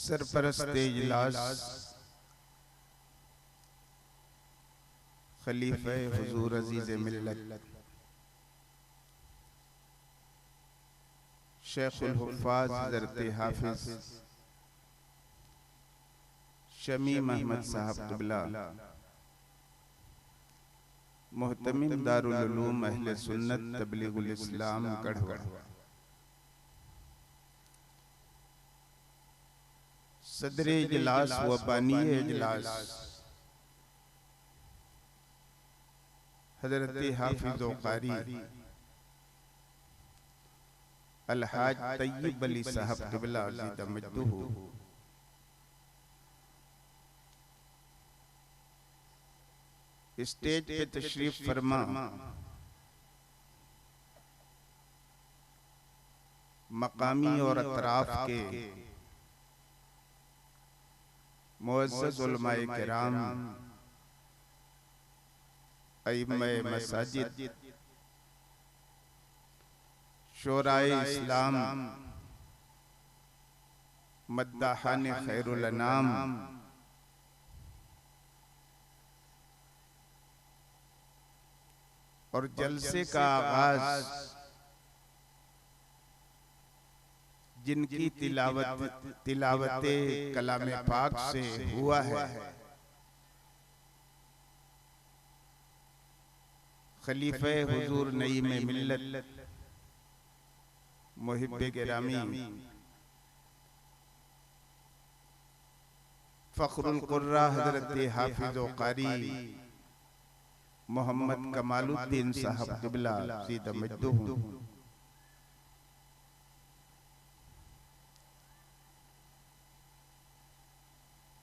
सरपरस्त इजलास खलीफा हुजूर अजीज मिल्लत शेखुल हुफ़ाज़ हज़रत हाफिज शमी महमद साहब क़िबला मुहतमिम दारुल उलूम अहले सुन्नत तबलीगुल इस्लाम गढ़वा, सदर इजलास व बानी इजलास हज़रत हाफिज व क़ारी अलहाज तय्यब अली साहब क़िबला अज़ीज़ मजदूहु, स्टेज पे तशरीफ फरमा मकामी और अतराफ के मुअज़्ज़ज़ उलमाए किराम, अइम्माए मसाजिद, शोराए इस्लाम, मद्दाहाने खैरुल अनाम, और जलसे का आगाज जिनकी तिलावते कलाम पाक से हुआ है, खलीफे हुजूर नईम मिल्लत मुहिब्बे गिरामी फ़ख्रुल क़ुर्रा हज़रत हाफिज व क़ारी मोहम्मद कमालुद्दीन साहब क़िबला अज़ीज़ मजदूहु,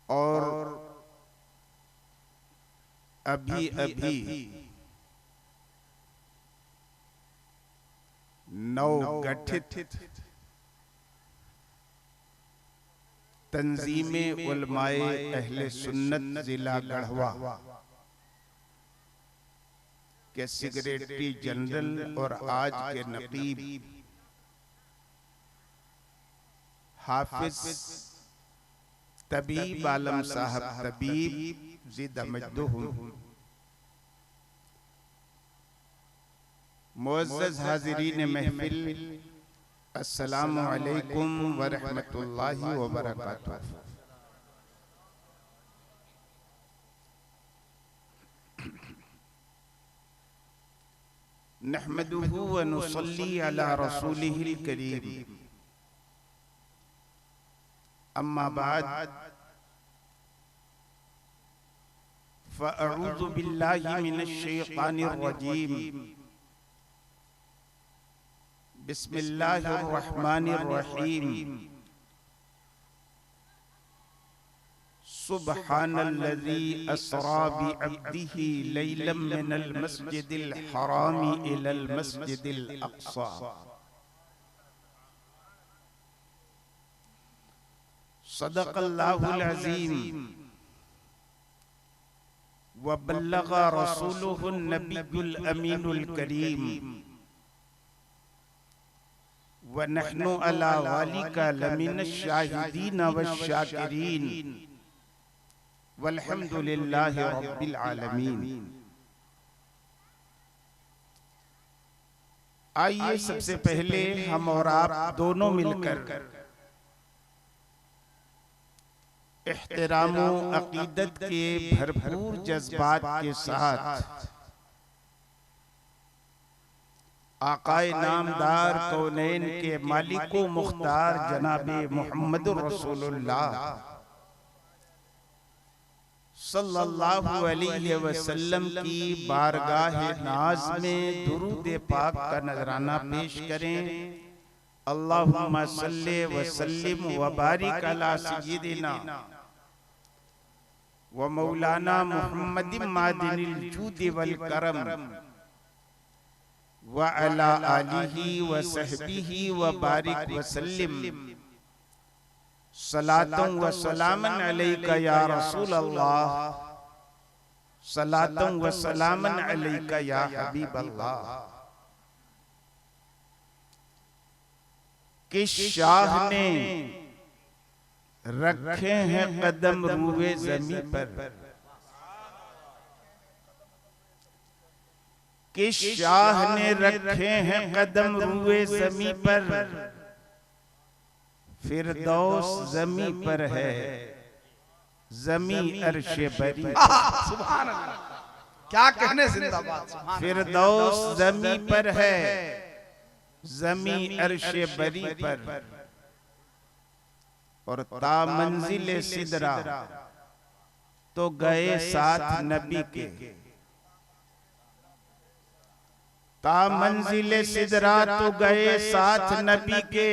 और अभी अभी नवगठित तंजीमे उलमाए अहले सुन्नत जिला गढ़वा के सेक्रेटरी जनरल और आज के नकीब हाफिज तबीब आलम साहब तबीब ज़ीदा मजदूहु, मुअज़्ज़ज़ हाज़िरीन महफिल, अस्सलामु अलैकुम व रहमतुल्लाहि व बरकातुहू। नहमदुहु व नुसल्ली अला रसूलिहिल करीम, अम्मा बाद, फ़अऊज़ु बिल्लाहि मिनश शैतानिर रजीम, बिस्मिल्लाहिर रहमानिर रहीम, सुब्हानल्लज़ी अस्रा बिअब्दिही लैलन मिनल मस्जिदिल हरामी इलल मस्जिदिल अक़सा, सदक़ल्लाहुल अज़ीम व बल्लग़ रसूलुहुन नबियुल अमीनुल करीम व नहनु अला वालिका लमिनश शाहिदीन वश्शाकिरीन वल्हम्दुलिल्लाहि रब्बिल आलमीन। आइए सबसे पहले हम और आप दोनों मिलकर एहतरामो अकीदत के भरपूर जज्बात के साथ आकाए नामदार कौनैन के मालिको मुख्तार जनाबे मुहम्मदुर रसूलुल्लाह सल्लल्लाहु अलैहि वसल्लम की बारगाह नाज में दुरूद पाक का नजराना पेश करें। अल्लाहुम्मा सल्ले व सल्लिम व बारिक अला सय्यिदिना व मौलाना मुहम्मदिन मादिनिल जूद वल करम व अला आलिही व सहबिही व बारिक व सल्लिम सलातन व सलामन अलैका या रसूल अल्लाह, सलातन व सलामन अलैका या हबीब अल्लाह। किस शाह ने रखे हैं कदम रूए ज़मी पर, किस शाह ने रखे हैं कदम रूए ज़मी पर, फिरदौस ज़मी पर है, ज़मी अर्शे बरी। सुभान अल्लाह, क्या कहने, जिंदाबाद। फिरदौस ज़मी पर है, ज़मी अर्शे बरी पर, और ता मंजिले सिदरा तो गए साथ नबी के, ता मंजिले सिदरा तो गए साथ नबी के,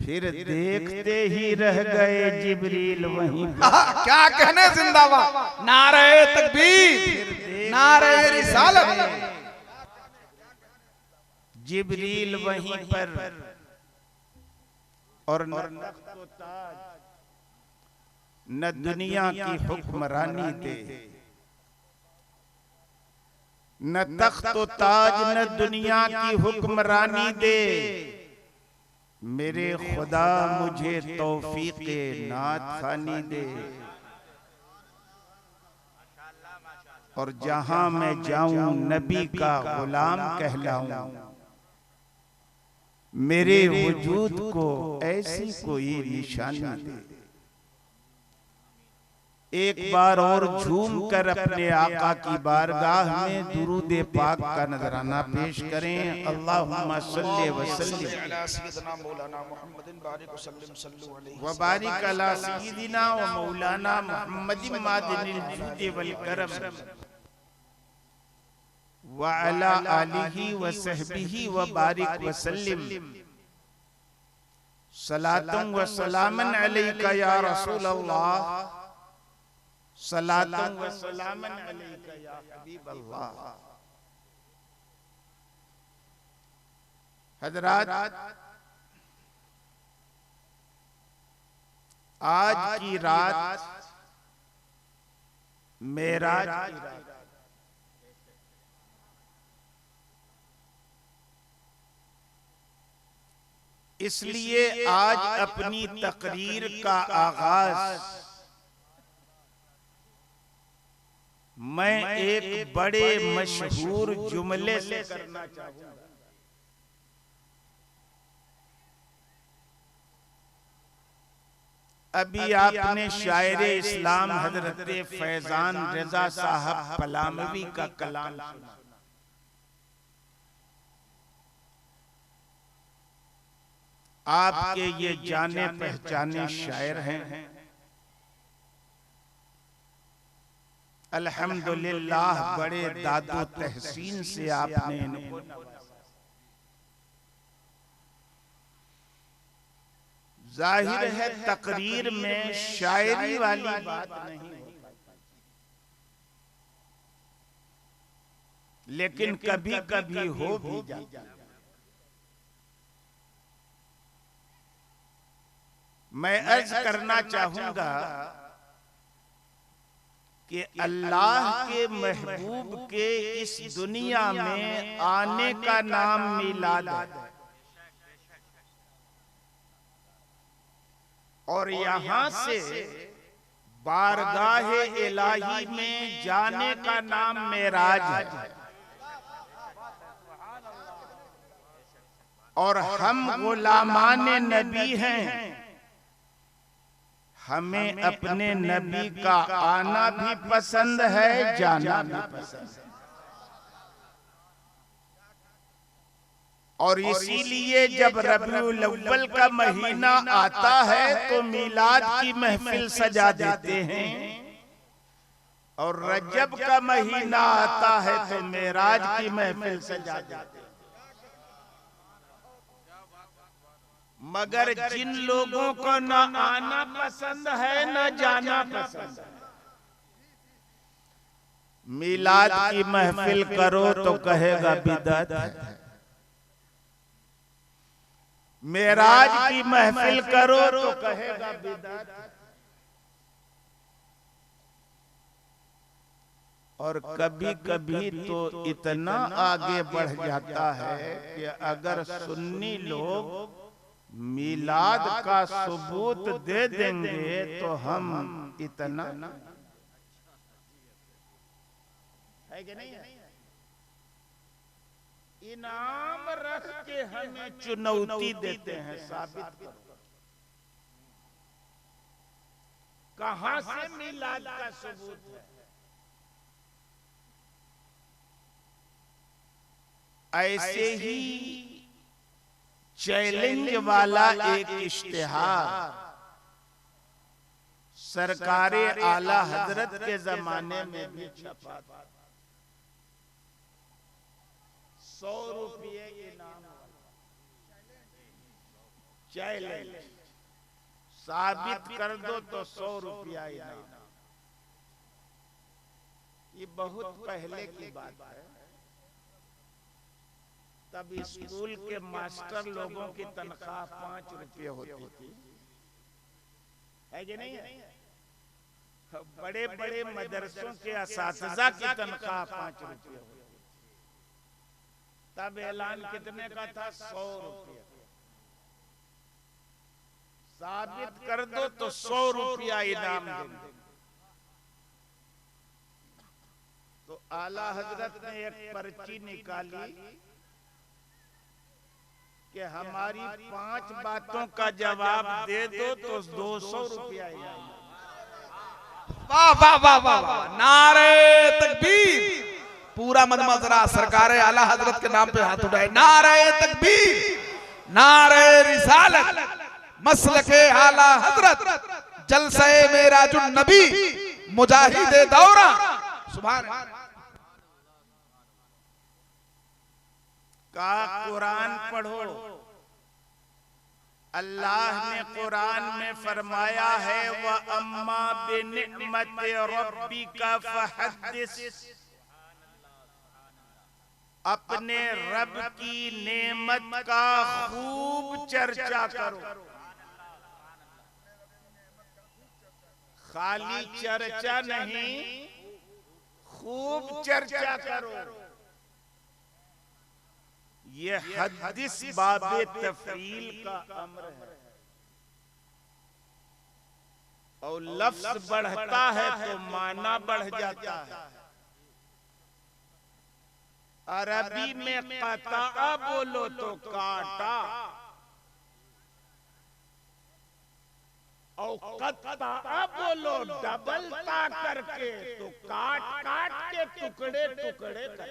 फिर देखते ही रह गए जिब्रील वहीं पर। क्या कहने, जिंदाबाद। नारे तकबीर, नारे रिसालत। जिब्रील वहीं पर, और न दुनिया की हुक्मरानी दे, न तख्त व ताज न दुनिया की हुक्मरानी दे, मेरे खुदा मुझे तौफीक़े नात खानी दे। और जहां मैं जाऊं नबी का गुलाम कहलाऊं, मेरे वजूद को ऐसी कोई निशानी दे। एक बार और झूम कर अपने आका की बारगाह में दुरूद पाक का नजराना पेश करें। अल्लाहुम्मा सल्ली व सल्लिम अला सय्यिदना मौलाना मुहम्मदिन बारिक व सल्लिम सल्लु अलैहि व बारिक अला सय्यिदिना व मौलाना मुहम्मदिन मादिनिल जूद वल करम व अला आलिहि व सहबिहि व बारिक व सल्लिम सलातुन व सलामन अलैका या रसूल अल्लाह, सलातुन व सलामन अलैका या हबीब अल्लाह। हजरात, आज की रात मेराज की रात, इसलिए आज अपनी तकरीर का आगाज मैं एक बड़े मशहूर जुमले से करना चाहूंगा। अभी आपने शायरे इस्लाम हजरत फैजान रजा साहब पलामवी का कलाम सुना। आपके ये जाने पहचाने शायर हैं, अल्हम्दुलिल्लाह बड़े दादो तहसीन से आपने इनको जाहिर है तकरीर में शायरी वाली बात नहीं, लेकिन कभी कभी हो भी जाती है। मैं अर्ज करना चाहूंगा कि अल्लाह के महबूब के इस दुनिया में आने का नाम मिलाद है, और यहां से बारगाह इलाही में जाने का नाम मेराज है। और हम गुलामाने नबी हैं, हमें अपने नबी का आना भी पसंद है, जाना भी पसंद है। और इसीलिए जब रबीउल अव्वल का महीना आता है तो मिलाद की महफिल सजा देते हैं, और रजब का महीना आता है तो मेराज की महफिल सजा देते हैं। मगर जिन लोगों को न आना पसंद है न जाना पसंद है, मिलाद की महफिल करो तो कहेगा बिदअत है, मेराज की महफिल करो तो कहेगा बिदअत है। और कभी कभी तो इतना आगे बढ़ जाता है कि अगर सुन्नी लोग मिलाद का सबूत दे देंगे तो हम इतना है कि नहीं है? इनाम रख के हमें चुनौती देते हैं, साबित करो कहां से मिलाद का सबूत है। ऐसे ही चैलेंज वाला एक इश्तिहार सरकारे आला हजरत के जमाने में भी छपा था। 100 रुपये इनाम, चैलेंज साबित कर दो तो 100 रुपया इनाम। ये बहुत पहले की बात है। तब स्कूल के मास्टर लोगों की तनख्वाह 5 रुपये होती थी, है कि नहीं है? बड़े बड़े मदरसों के असातिज़ा की तनख्वाह 5 रुपये होती थी। तब ऐलान कितने का था? 100 रुपये। साबित कर दो तो 100 रुपया इनाम देंगे। तो आला हजरत ने एक पर्ची निकाली कि हमारी 5 बातों का जवाब दे दो तो 200 रुपया इनाम। वाह वाह वाह वाह वाह, नारे तकबीर। पूरा मजमा जरा सरकारे आला हजरत के नाम पे हाथ उठाए। नारे तकबीर, नारे रिसालत, मसलके आला हजरत, जलसे मेराजुन नबी, मुजाहिदे दौरा। सुभान का कुरान पढ़ो। अल्लाह ने कुरान में फरमाया है व अम्मा बिनिअमति रब्बिका फहद्दिस, अपने रब की नेमत का खूब चर्चा करो। खाली चर्चा नहीं, खूब चर्चा करो। ये हदीस बाबे तफरील का अम्र है। और लफ्ज बढ़ता है तो माना बढ़ जाता है। अरबी में कता बोलो तो काटा, और कता बोलो डबल ता करके तो काट काट के टुकड़े टुकड़े कर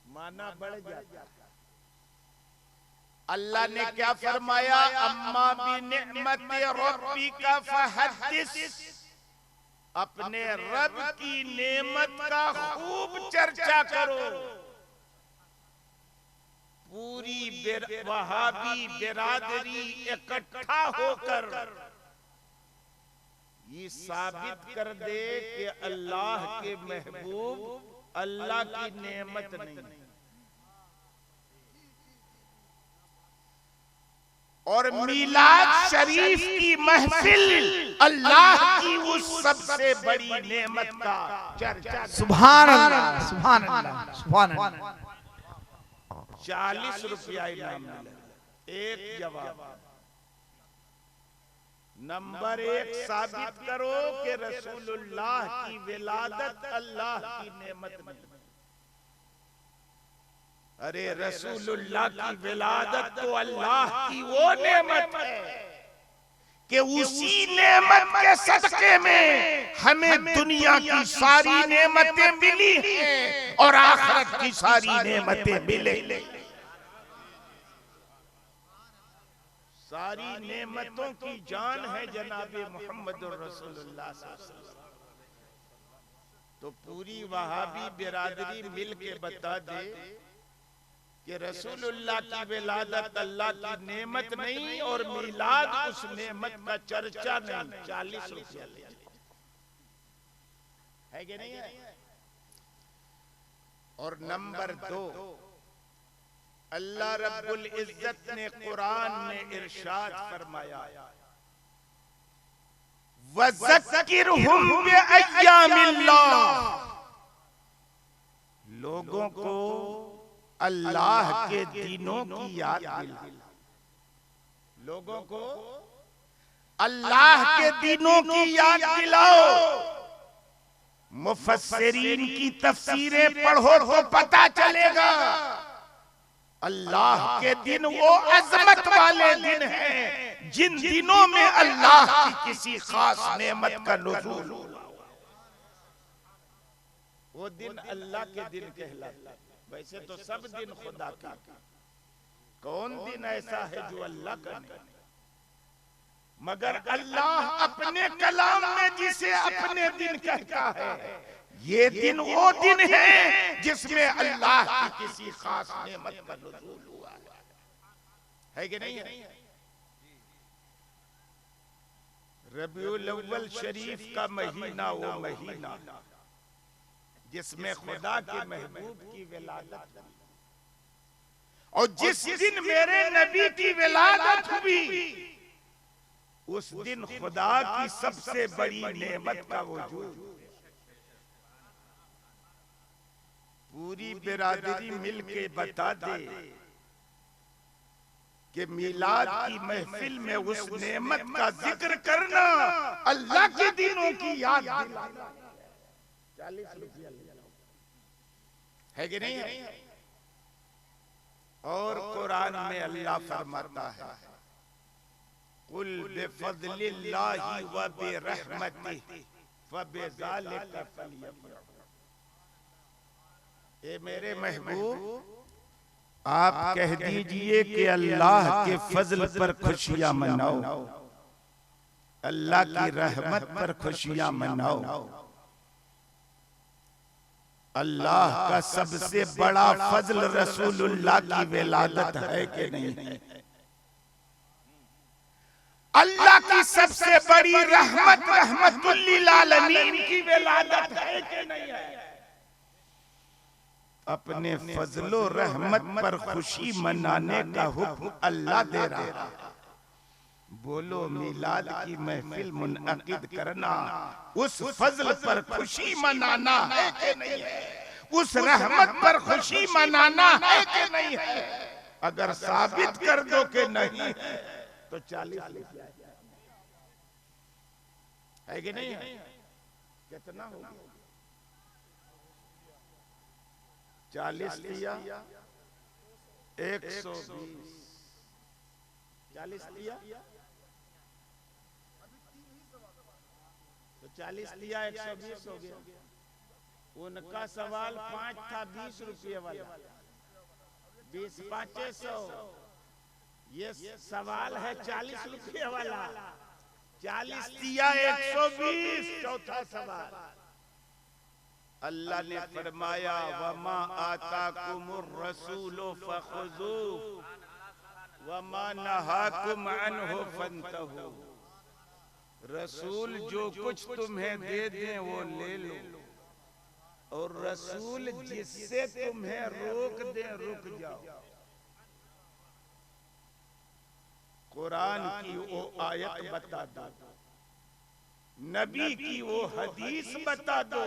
माना बढ़ जाता। अल्लाह ने क्या फरमाया? अम्मा बिनिअमति रब्बिका फहद्दिस, अपने रब की नेमत का खूब चर्चा करो। पूरी वहाबी बिरादरी इकट्ठा होकर ये साबित कर दे कि अल्लाह के महबूब अल्लाह की नेमत नहीं। और मिलाद शरीफ की महफिल अल्लाह की उस सबसे बड़ी नेमत का चर्चा। सुभान अल्लाह, सुभान अल्लाह, सुभान अल्लाह। 40 रुपया इनाम मिला। एक जवाब। नंबर 1, साबित करो कि रसूलुल्लाह की विलादत अल्लाह की नेमत नहीं। अरे रसूलुल्लाह की विलादत तो अल्लाह की वो नेमत है कि उसी नेमत के सदके में हमें दुनिया की सारी नेमतें मिली हैं और आखिरत की सारी नेमतें मिले। सारी नेमतों की जान है जनाबे मोहम्मद रसूलुल्लाह सल्लल्लाहु अलैहि वसल्लम। तो पूरी वहाबी बिरादरी मिल के बता दे कि रसूलुल्लाह की विलादत अल्लाह की नेमत नहीं और मिलाद उस नेमत का चर्चा नहीं। 40 रुपया है कि नहीं है? और नंबर 2, अल्लाह रब्बुल इज्जत ने कुरान में इरशाद फरमाया वज़क्किरहुम बिअय्यामिल्लाह, लोगों को अल्लाह के दिनों की याद दिला। लोगों को अल्लाह के दिनों की याद दिलाओ। मुफस्सिरीन की तफसीरें पढ़ो तो पता चलेगा अल्लाह के दिन वो अजमत वाले दिन हैं जिन दिनों में अल्लाह की किसी खास नेमत का नुज़ूल हुआ। वो दिन अल्लाह के दिन कहलाता है। वैसे तो सब दिन खुदा का, कौन दिन ऐसा है जो अल्लाह का नहीं? मगर अल्लाह अपने कलाम में जिसे अपने दिन कहता है, ये दिन वो दिन है जिसमें अल्लाह की किसी खास नेमत का नुज़ूल हुआ है कि नहीं है? रबीउल अव्वल शरीफ का महीना वो महीना जिसमें खुदा के महबूब की विलादत हुई, और जिस दिन मेरे नबी की विलादत हुई उस दिन खुदा की सबसे बड़ी नेमत का वजूद। पूरी बिरादरी मिलके बता दे कि मिलाद की महफिल में उस नेमत का जिक्र करना अल्लाह के दिनों की याद दिलाना। 40 रुपया है कि नहीं है? और कुरान में अल्लाह फरमाता है कुल बिफज़लिल्लाहि व बिरहमतिहि फबिज़ालिका फलयफ़रहू। ए मेरे महबूब, आप कह दीजिए कि अल्लाह के फजल पर खुशियां मनाओ, अल्लाह की रहमत पर खुशियां मनाओ। अल्लाह का सबसे बड़ा फजल रसूलुल्लाह की विलादत है कि नहीं है? अल्लाह की सबसे बड़ी रहमत रहमतुल लिल आलमीन की विलादत है कि नहीं है? अपने फजलो रहमत पर खुशी मनाने का हुक्म अल्लाह दे रहा है। बोलो, मिलाद की महफिल मुनअकिद करना उस फजल पर खुशी मनाना है कि नहीं है? उस रहमत पर खुशी मनाना है कि नहीं है? अगर साबित कर दो कि नहीं है तो 40 है कि नहीं है? कितना हो गया? 40 लिया 120, 40 लिया तो 40 लिया 120 हो गया। उनका सवाल 5 था 20 रुपये वाला, 20 5 100। ये सवाल है 40 रुपये वाला, 40 दिया 120। चौथा सवाल अल्लाह ने फरमाया वमा आताकुमुर रसूलु फखुज़ूहु वमा नहाकुम अन्हु फंतहू। रसूल जो कुछ तुम्हें दे दे वो ले लो, और रसूल जिससे तुम्हें रोक दे रुक जाओ। कुरान की वो आयत बता दो, नबी की वो हदीस बता दो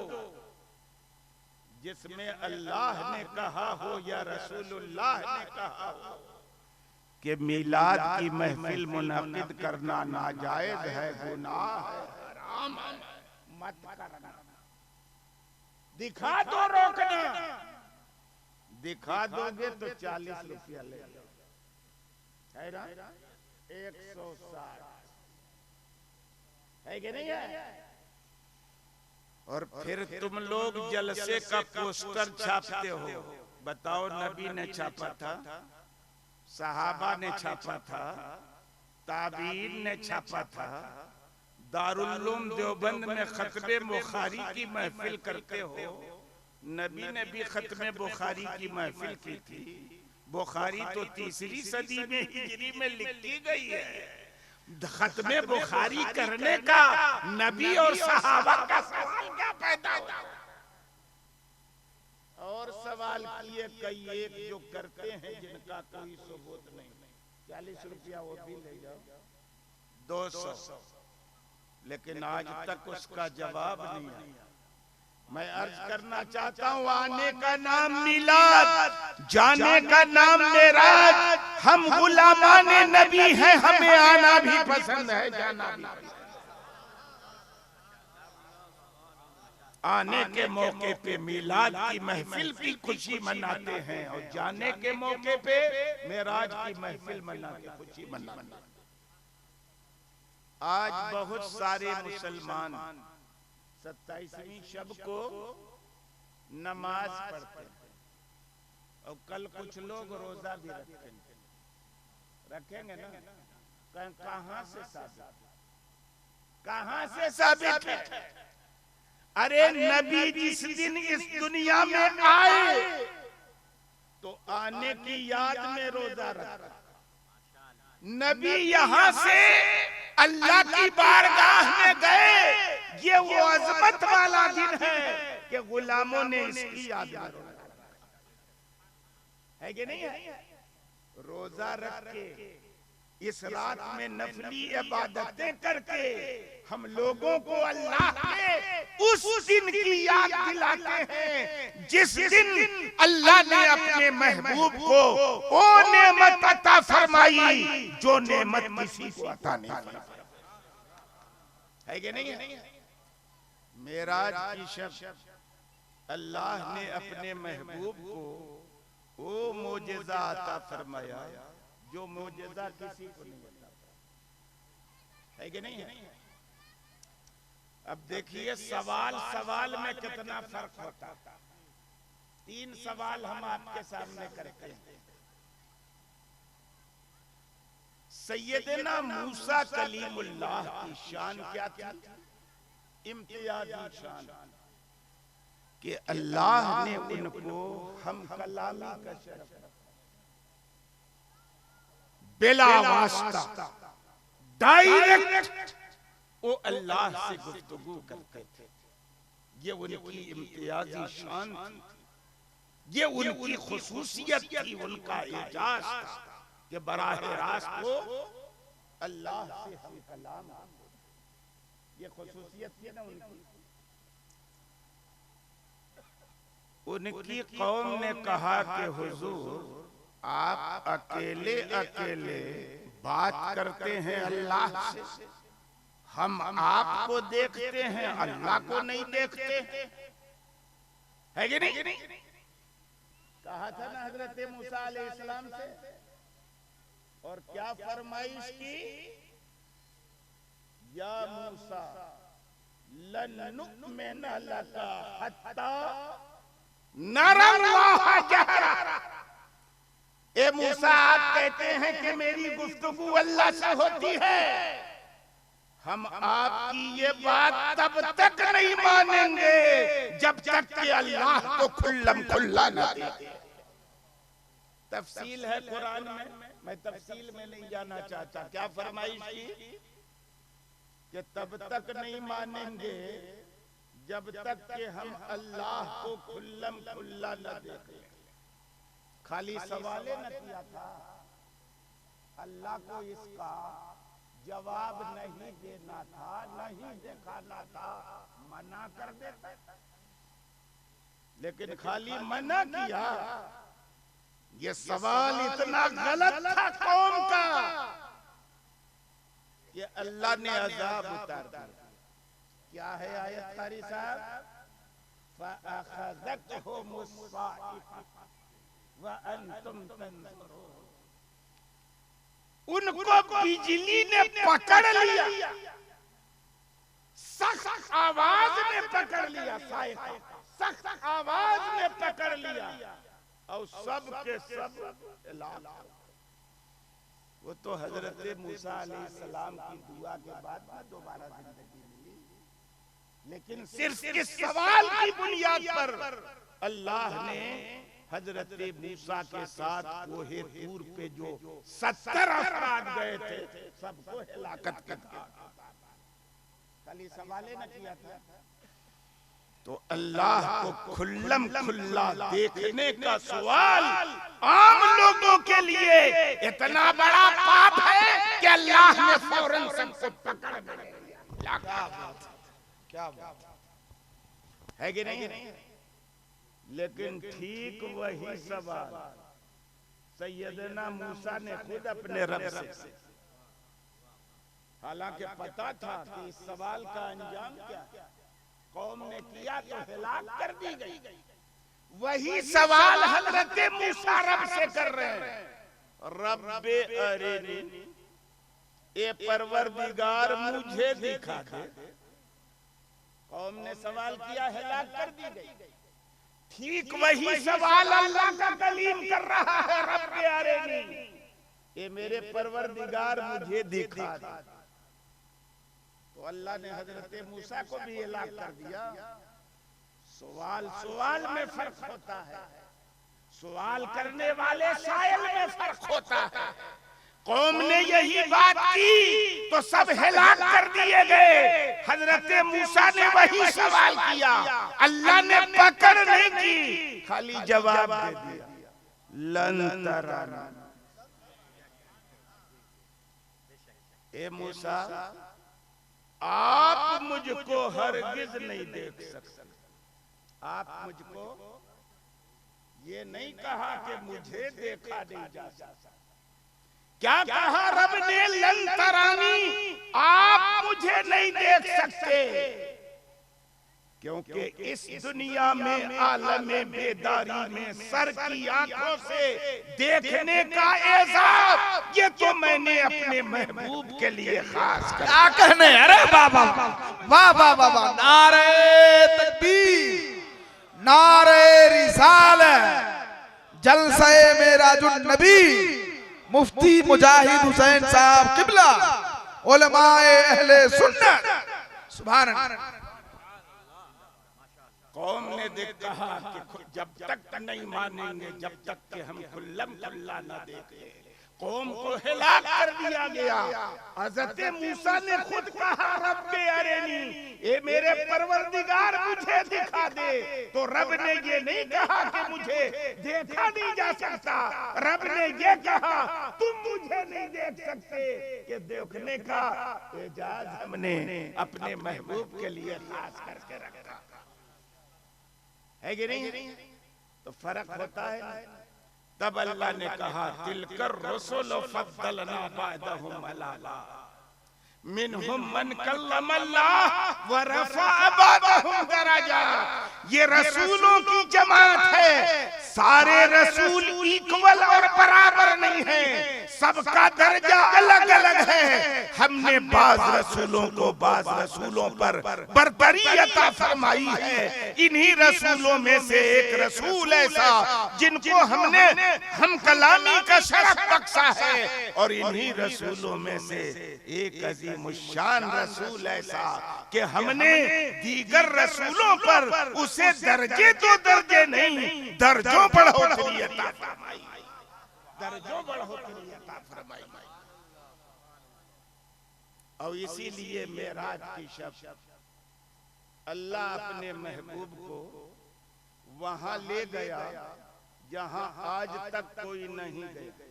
जिसमें अल्लाह ने कहा हो या रसूलुल्लाह ने कहा हो कि मिलाद की महफिल मुनअकिद करना नाजायज है, गुनाह है, हराम है, मत करना। दिखा दो रोकना, दिखा दोगे तो 40 रुपया ले लो, है ना? 160 है कि नहीं है? और फिर तुम लोग जलसे का पोस्टर छापते हो। बताओ, नबी ने छापा था, सहाबा ने छापा था, ताबीन ने छापा था, दारुल उलूम देवबंद में खत्मे बुखारी की महफिल करते हो। नबी ने भी खत्मे बुखारी की महफिल की थी। बुखारी तो 3री सदी में हिजरी में लिखी गई है। खत्मे बुखारी करने का नबी और सहाबा का सवाल क्या पैदा हुआ? और सवाल किए कई एक जो करते हैं जिनका कोई सबूत नहीं। 40 रुपया वो भी ले जाओ, 200, लेकिन आज तक उसका जवाब नहीं आया। मैं अर्ज करना चाहता हूँ, आने का नाम मिलाद, जाने का नाम मेराज, हम गुलामाने नबी हैं, हमें आना भी पसंद है, जाना भी पसंद है। आने के मौके पे मिलाद की महफिल की खुशी मनाते हैं और जाने के मौके पे मेराज की महफिल मना के खुशी मनाते हैं। आज बहुत सारे मुसलमान 27वीं शब को नमाज पढ़ते हैं और कल कुछ लोग रोजा भी रखेंगे ना। कहां से साबित है? अरे नबी जिस दिन इस दुनिया में आए तो आने की याद में रोजा रखा। नबी यहां से अल्लाह की बारगाह में गए, ये वो अजमत वाला दिन है कि गुलामों ने इसकी याद में रोजा है कि नहीं है? रोजा रख के इस रात में नफली इबादतें करके हम लोगों को अल्लाह के उस दिन की याद दिलाते हैं जिस दिन अल्लाह ने अपने महबूब को वो नेमत अता फरमाई जो नेमत किसी को अता नहीं फरमाई, है कि नहीं है? मेराज की शब अल्लाह ने अपने महबूब को वो मोजेजा अता फरमाया जो मोजेजा किसी को नहीं अता, है कि नहीं है? अब देखिए सवाल में कितना फर्क होता है। 3 सवाल हम आपके सामने करते हैं। सैयदना मूसा कलीमुल्लाह की शान क्या थी? इम्तियाजी शान कि अल्लाह ने उनको हम कलामी का शरफ बिला वास्ता डायरेक्ट वो अल्लाह से गुफ्तगू करते थे। ये उनकी इम्तियाजी शान थी, ये उनकी खुसूसियत थी, उनका एजाज था कि बराह रास्त वो अल्लाह से हम कलाम। ये खुसूसियत थी ना उनकी। उनकी कौम ने कहा कि हुजूर आप अकेले अकेले बात करते हैं अल्लाह से, हम आपको देखते हैं, अल्लाह को नहीं देखते, है कि नहीं? कहा था ना हजरत मूसा अलैहिस्सलाम से, और क्या फरमाइश की? या मूसा लन नु'मिना लका हत्ता नरा अल्लाह जहरा। ए मूसा आप कहते हैं कि मेरी गुफ्तगू अल्लाह से होती है, हम आपकी ये बात तब तक नहीं मानेंगे जब तक कि अल्लाह को खुल्लम खुल्ला न दे। तफसील है कुरान में, मैं तफसील में नहीं जाना चाहता। क्या फरमाइश की कि तब तक नहीं मानेंगे जब तक कि हम अल्लाह को खुल्लम खुल्ला न देखें। खाली सवाले न किया था, अल्लाह को इसका जवाब नहीं देना था, नहीं दिखाना था, मना कर देता। लेकिन खाली मना किया। ये सवाल इतना गलत था कौम का कि अल्लाह ने अजाब उतार दिया। क्या है आयत कारी साहब? फ़अख़ज़तहुम अस्साइक़ा व अंतुम तंज़ुरून। उनको बिजली ने पकड़ लिया, सख्त आवाज में पकड़ लिया, सख्त आवाज में पकड़ लिया, और सब के सब वो तो हजरत मूसा अलैहिस्सलाम की दुआ के बाद में दोबारा जिंदगी मिली। लेकिन सिर्फ इस सवाल की बुनियाद पर अल्लाह ने हजरत मूसा के साथ कोहे तूर पे जो 70 अफराद गए थे सबको हिलाकत कर दिया। खाली सवाले न किया था। तो अल्लाह को खुल्लम खुल्ला देखने का सवाल आम लोगों के लिए इतना बड़ा पाप है कि अल्लाह ने फौरन सबको पकड़ लिया। क्या बात है कि नहीं? लेकिन ठीक वही सवाल सैयदना मूसा ने खुद अपने रब से, हालांकि पता था कि इस सवाल का अंजाम क्या है, कौम ने किया तो हिलाक कर दी गई, वही सवाल हजरत मूसा रब से कर रहे हैं। रब्बे अरिनी, ए परवरदिगार मुझे दिखा दे। कौम ने सवाल किया, हिलाक कर दी गई। ठीक वही सवाल अल्लाह का कलीम कर रहा है, रब्बे अरिनी, ए मेरे परवरदिगार मुझे दिखा दे। तो अल्लाह ने हजरत मूसा को भी हिलाक कर दिया। सवाल में फर्क होता है, सवाल करने वाले साइल में फर्क होता है। कौम ने यही बात की तो सब हिलाक कर दिए गए। हजरत मूसा ने वही सवाल किया, अल्लाह ने पकड़ नहीं की, खाली जवाब दे दिया, लन तराना। ए मूसा, आप मुझको हरगिज नहीं देख सकते। आप मुझको ये नहीं कहा कि मुझे देखा नहीं जा सकता। क्या कहा रब ने? लन तरानी, आप मुझे नहीं देख सकते, क्योंकि इस दुनिया में आलमे बेदारी में सर की आंखों से देखने का एजाज ये तो मैंने अपने महबूब के लिए खास कर। क्या कहने? अरे बाबा वाह वाह वाह, नारे तकबीर, नारे रिसालत, जलसे मेराजुन नबी, मुफ्ती मुजाहिद हुसैन साहब किबला, उलमाए अहले सुन्नत, सुभान अल्लाह। कौम ने कहा कि जब तक नहीं मानेंगे, जब तक कि हम खुल्लम खुल्ला न देखें, कौम को हिलाक कर दिया गया। हज़रत मूसा ने खुद कहा, रब्बे अरिनी, ये मेरे परवरदिगार मुझे दिखा दे। तो रब ने ये नहीं कहा कि मुझे देखा नहीं जा सकता, रब ने ये कहा तुम मुझे नहीं देख सकते। ये देखने का एजाज हमने अपने महबूब के लिए खास करके रखा है कि नहीं? तो फर्क होता है। तब अल्लाह ने कहा, तिलकर रसूल फद्दलना बादहुम अला मिनहुम मन कल्लम अल्लाह व रफ़अ बादहुम दरजा। ये रसूलों की जमात है, सारे रसूल इक्वल और बराबर नहीं है, सबका दर्जा अलग अलग है। हमने बाज रसूलों को बाज रसूलों पर बरतरी अता फरमाई है। इन्हीं रसूलों में से एक रसूल ऐसा जिनको हमने हम कलामी का शरफ बख्शा है, और इन्हीं रसूलों में से एक अजीमुश्शान रसूल ऐसा कि हमने दीगर रसूलों पर उसे दर्जे तो दर्जे नहीं, दर्जों बढ़ोतरी अता फरमाई, दर्जों बढ़ोतरी अता फरमाई। और इसीलिए मेराज की शब अल्लाह अपने महबूब को वहां ले गया जहां आज तक कोई नहीं गया।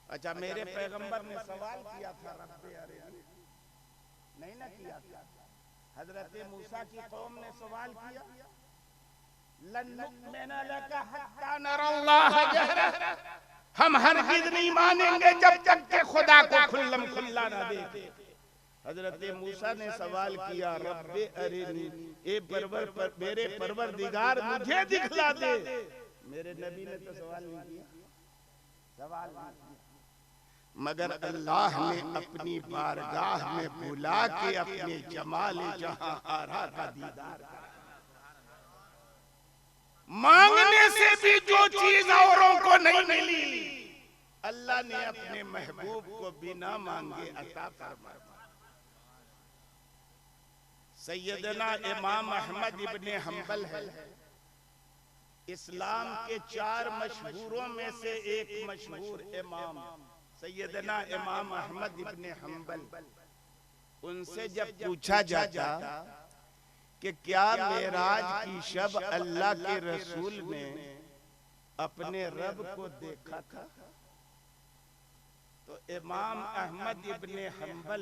अच्छा, मेरे पैगंबर ने सवाल किया था, रब्बे अरिनी, नहीं ना किया था? हजरत मूसा की कौम ने सवाल किया, लन नु'मिना लका हत्ता नरल्लाह जहरा, हम हरगिज नहीं मानेंगे जब तक के खुदा को खुल्लम खुल्ला ना देखें। हजरत मूसा ने सवाल किया, रब्बे अरिनी, ए मेरे परवरदिगार मुझे दिखला दे। मेरे नबी ने तो सवाल नहीं किया, सवाल नहीं किया, मगर अल्लाह ने अपनी बारगाह में बुला के अपने जमाल जहां आरा का दीदार करा। मांगने से भी जो चीज औरों को नहीं मिली, अल्लाह ने अपने महबूब को बिना मांगे अता फरमाया। सैयदना इमाम अहमद इब्ने हंबल है, इस्लाम के 4 मशहूरों में से एक मशहूर इमाम सैयदना इमाम अहमद इब्ने हंबल। उनसे जब पूछा जाता कि क्या मेराज की शब अल्लाह के रसूल ने अपने रब को देखा था, तो इमाम अहमद इब्ने हंबल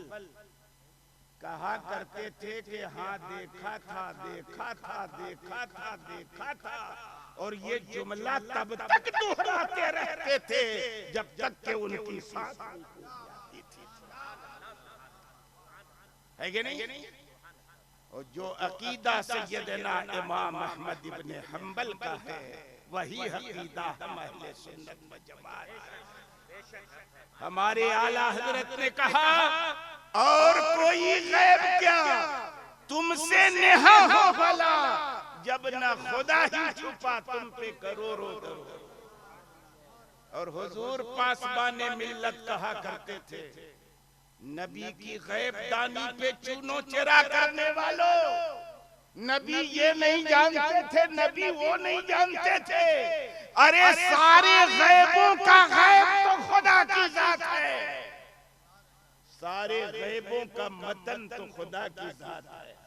कहा करते थे कि हाँ देखा था, देखा था, देखा था, देखा था। और ये जुमला तब तक दोहराते रहते थे जब तक के उनकी सांस नहीं थी। है कि नहीं? और जो अकीदा सैयदना इमाम अहमद इब्ने हंबल का है वही अकीदा हम अहले सुन्नत व जमात। हमारे आला हजरत ने कहा और कोई गैब क्या तुमसे नेहा हो भला जब न खुदा ही छुपा तुम पे करोड़ों दरो। और हुजूर पासबाने मिल्लत कहा करते थे नबी की गैब दानी पे चूनो चेरा करने वालों, नबी ये नहीं जानते थे, नबी वो नहीं जानते थे। अरे सारे गैबों का गैब तो खुदा की जात है, सारे गैबों का मतन तो खुदा की जात है।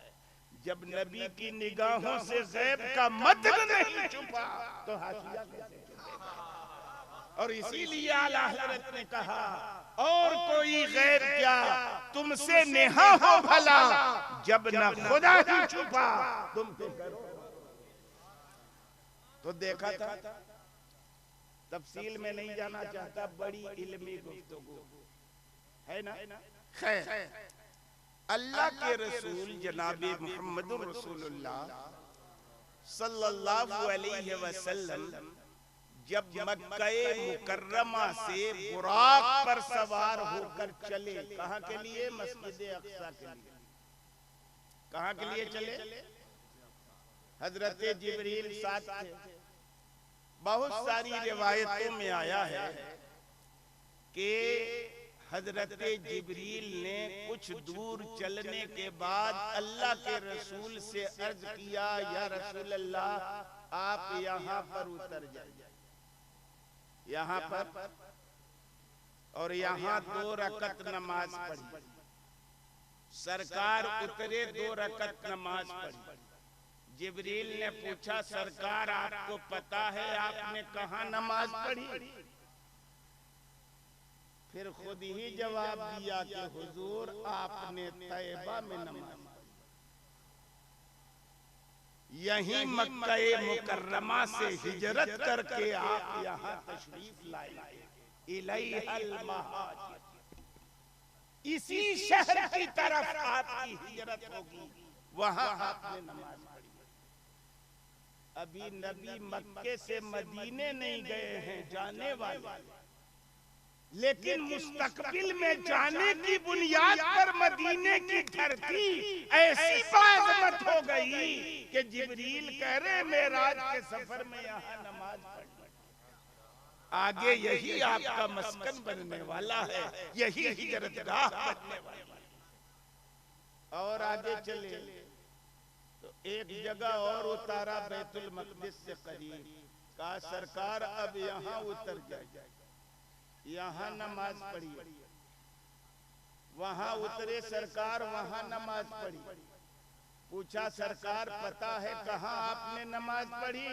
जब नबी की निगाहों से गैब का मतन नहीं छुपा तो हाशिया कैसे छुपेगा? और इसीलिए आला हज़रत ने कहा और कोई गैर क्या तुमसे नेहा हो भला जब न खुदा ही छुपा तुम पे करो। तो देखा था, तफसील में नहीं जाना चाहता, बड़ी इल्मी गुफ्तगू है ना। खैर, अल्लाह के रसूल जनाबे मुहम्मदुर रसूलुल्लाह सल्लल्लाहु अलैहि वसल्लम जब मक्का मुकर्रमा से बुराक पर सवार होकर चले, कहाँ के लिए? मस्जिद अक्सा के लिए। कहाँ के लिए चले? हजरत जिब्रील साथ थे। बहुत सारी रिवायतों में आया है कि हजरत जिब्रील ने कुछ दूर चलने के बाद अल्लाह के रसूल से अर्ज किया, या रसूल अल्लाह आप यहाँ पर उतर जाइए, यहाँ पर, और यहाँ 2 रकत नमाज पढ़ी। सरकार उतरे, 2 रकत नमाज पढ़ी। जिब्रील ने पूछा, सरकार आपको पता है आपने कहाँ नमाज पढ़ी? फिर खुद ही जवाब दिया कि हुजूर आपने तैयबा में नमाज पढ़ी। यहीं मक्का मुकर्रमा से हिजरत करके आप यहाँ तशरीफ लाए। इलैहल महाजिर, इसी शहर की तरफ आपकी हिजरत होगी, वहां आपने नमाज पढ़ी। अभी नबी मक्के से मदीने नहीं गए हैं, जाने वाले, लेकिन मुस्तकबिल में जाने की बुनियाद पर मदीने की धरती ऐसी बाज़मत हो गई कि जिब्रील कह रहे मेराज के सफर में यहाँ नमाज पढ़नी, आगे यही आपका मस्कन बनने वाला है, यही हिजरतगाह बनने वाला है। और आगे चले तो एक जगह और उतारा बैतुल मक़दिस से करीब, कहा सरकार अब यहाँ उतर जाए, यहाँ नमाज पढ़ी। वहां उतरे सरकार, वहां नमाज पढ़ी। पूछा सरकार पता है कहाँ आपने नमाज पढ़ी?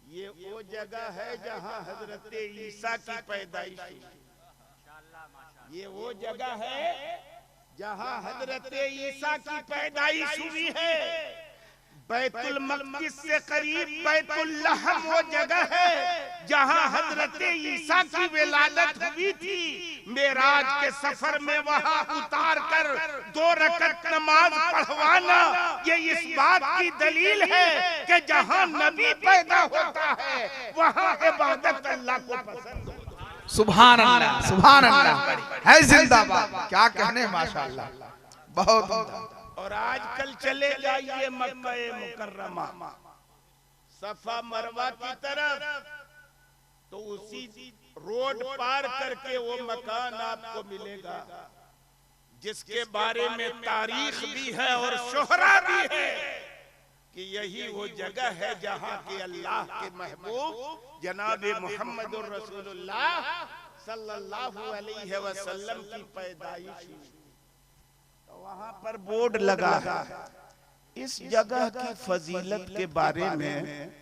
ये वो जगह है जहाँ हजरत ईसा की पैदाइश हुई। ये वो जगह है जहाँ हजरत ईसा की पैदाइश हुई है। बैतुल मक़दिस से करीब बैतुल लहम वो जगह है जहाँ हजरत ईसा की विलादत हुई थी। मेराज के सफर में वहाँ उतार कर 2 रकत नमाज पढ़वाना ये इस बात की दलील है कि जहाँ नबी पैदा होता है वहाँ इबादत अल्लाह को पसंद होती है। सुभान अल्लाह, सुभान अल्लाह है जिंदाबाद। क्या कहने, माशाअल्लाह, बहुत। और आजकल चले जाइए मक्का मुकर्रमा सफा मरवा की तरफ, तो उसी रोड पार करके वो मकान आपको मिलेगा जिसके बारे में तारीख भी है और शोहरा भी है कि यही वो जगह है जहाँ के अल्लाह के महबूब जनाबे मुहम्मदुर रसूलुल्लाह सल्लल्लाहु अलैहि वसल्लम की पैदाइश हुई। वहां पर बोर्ड लगा है। इस जगह की फजीलत के बारे में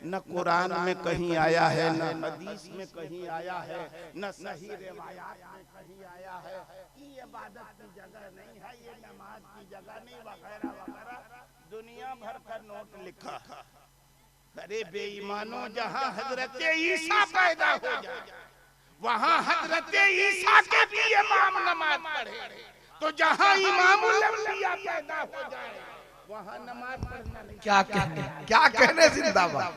न कुरान में कहीं आया है, न हदीस में कहीं आया है, न सही रिवायात में कहीं आया है। ये इबादत की जगह नहीं है, ये नमाज की जगह नहीं, वगैरह वगैरह दुनिया भर का नोट लिखा अरे बेईमानों, जहां हजरत ईसा पैदा हो जाए वहां हजरत ईसा के भी इमाम नमाज पढ़े, तो जहां इमामुल अंबिया पैदा हो जाए वहां नमाज पढ़ना नहीं। क्या कहने जिंदाबाद,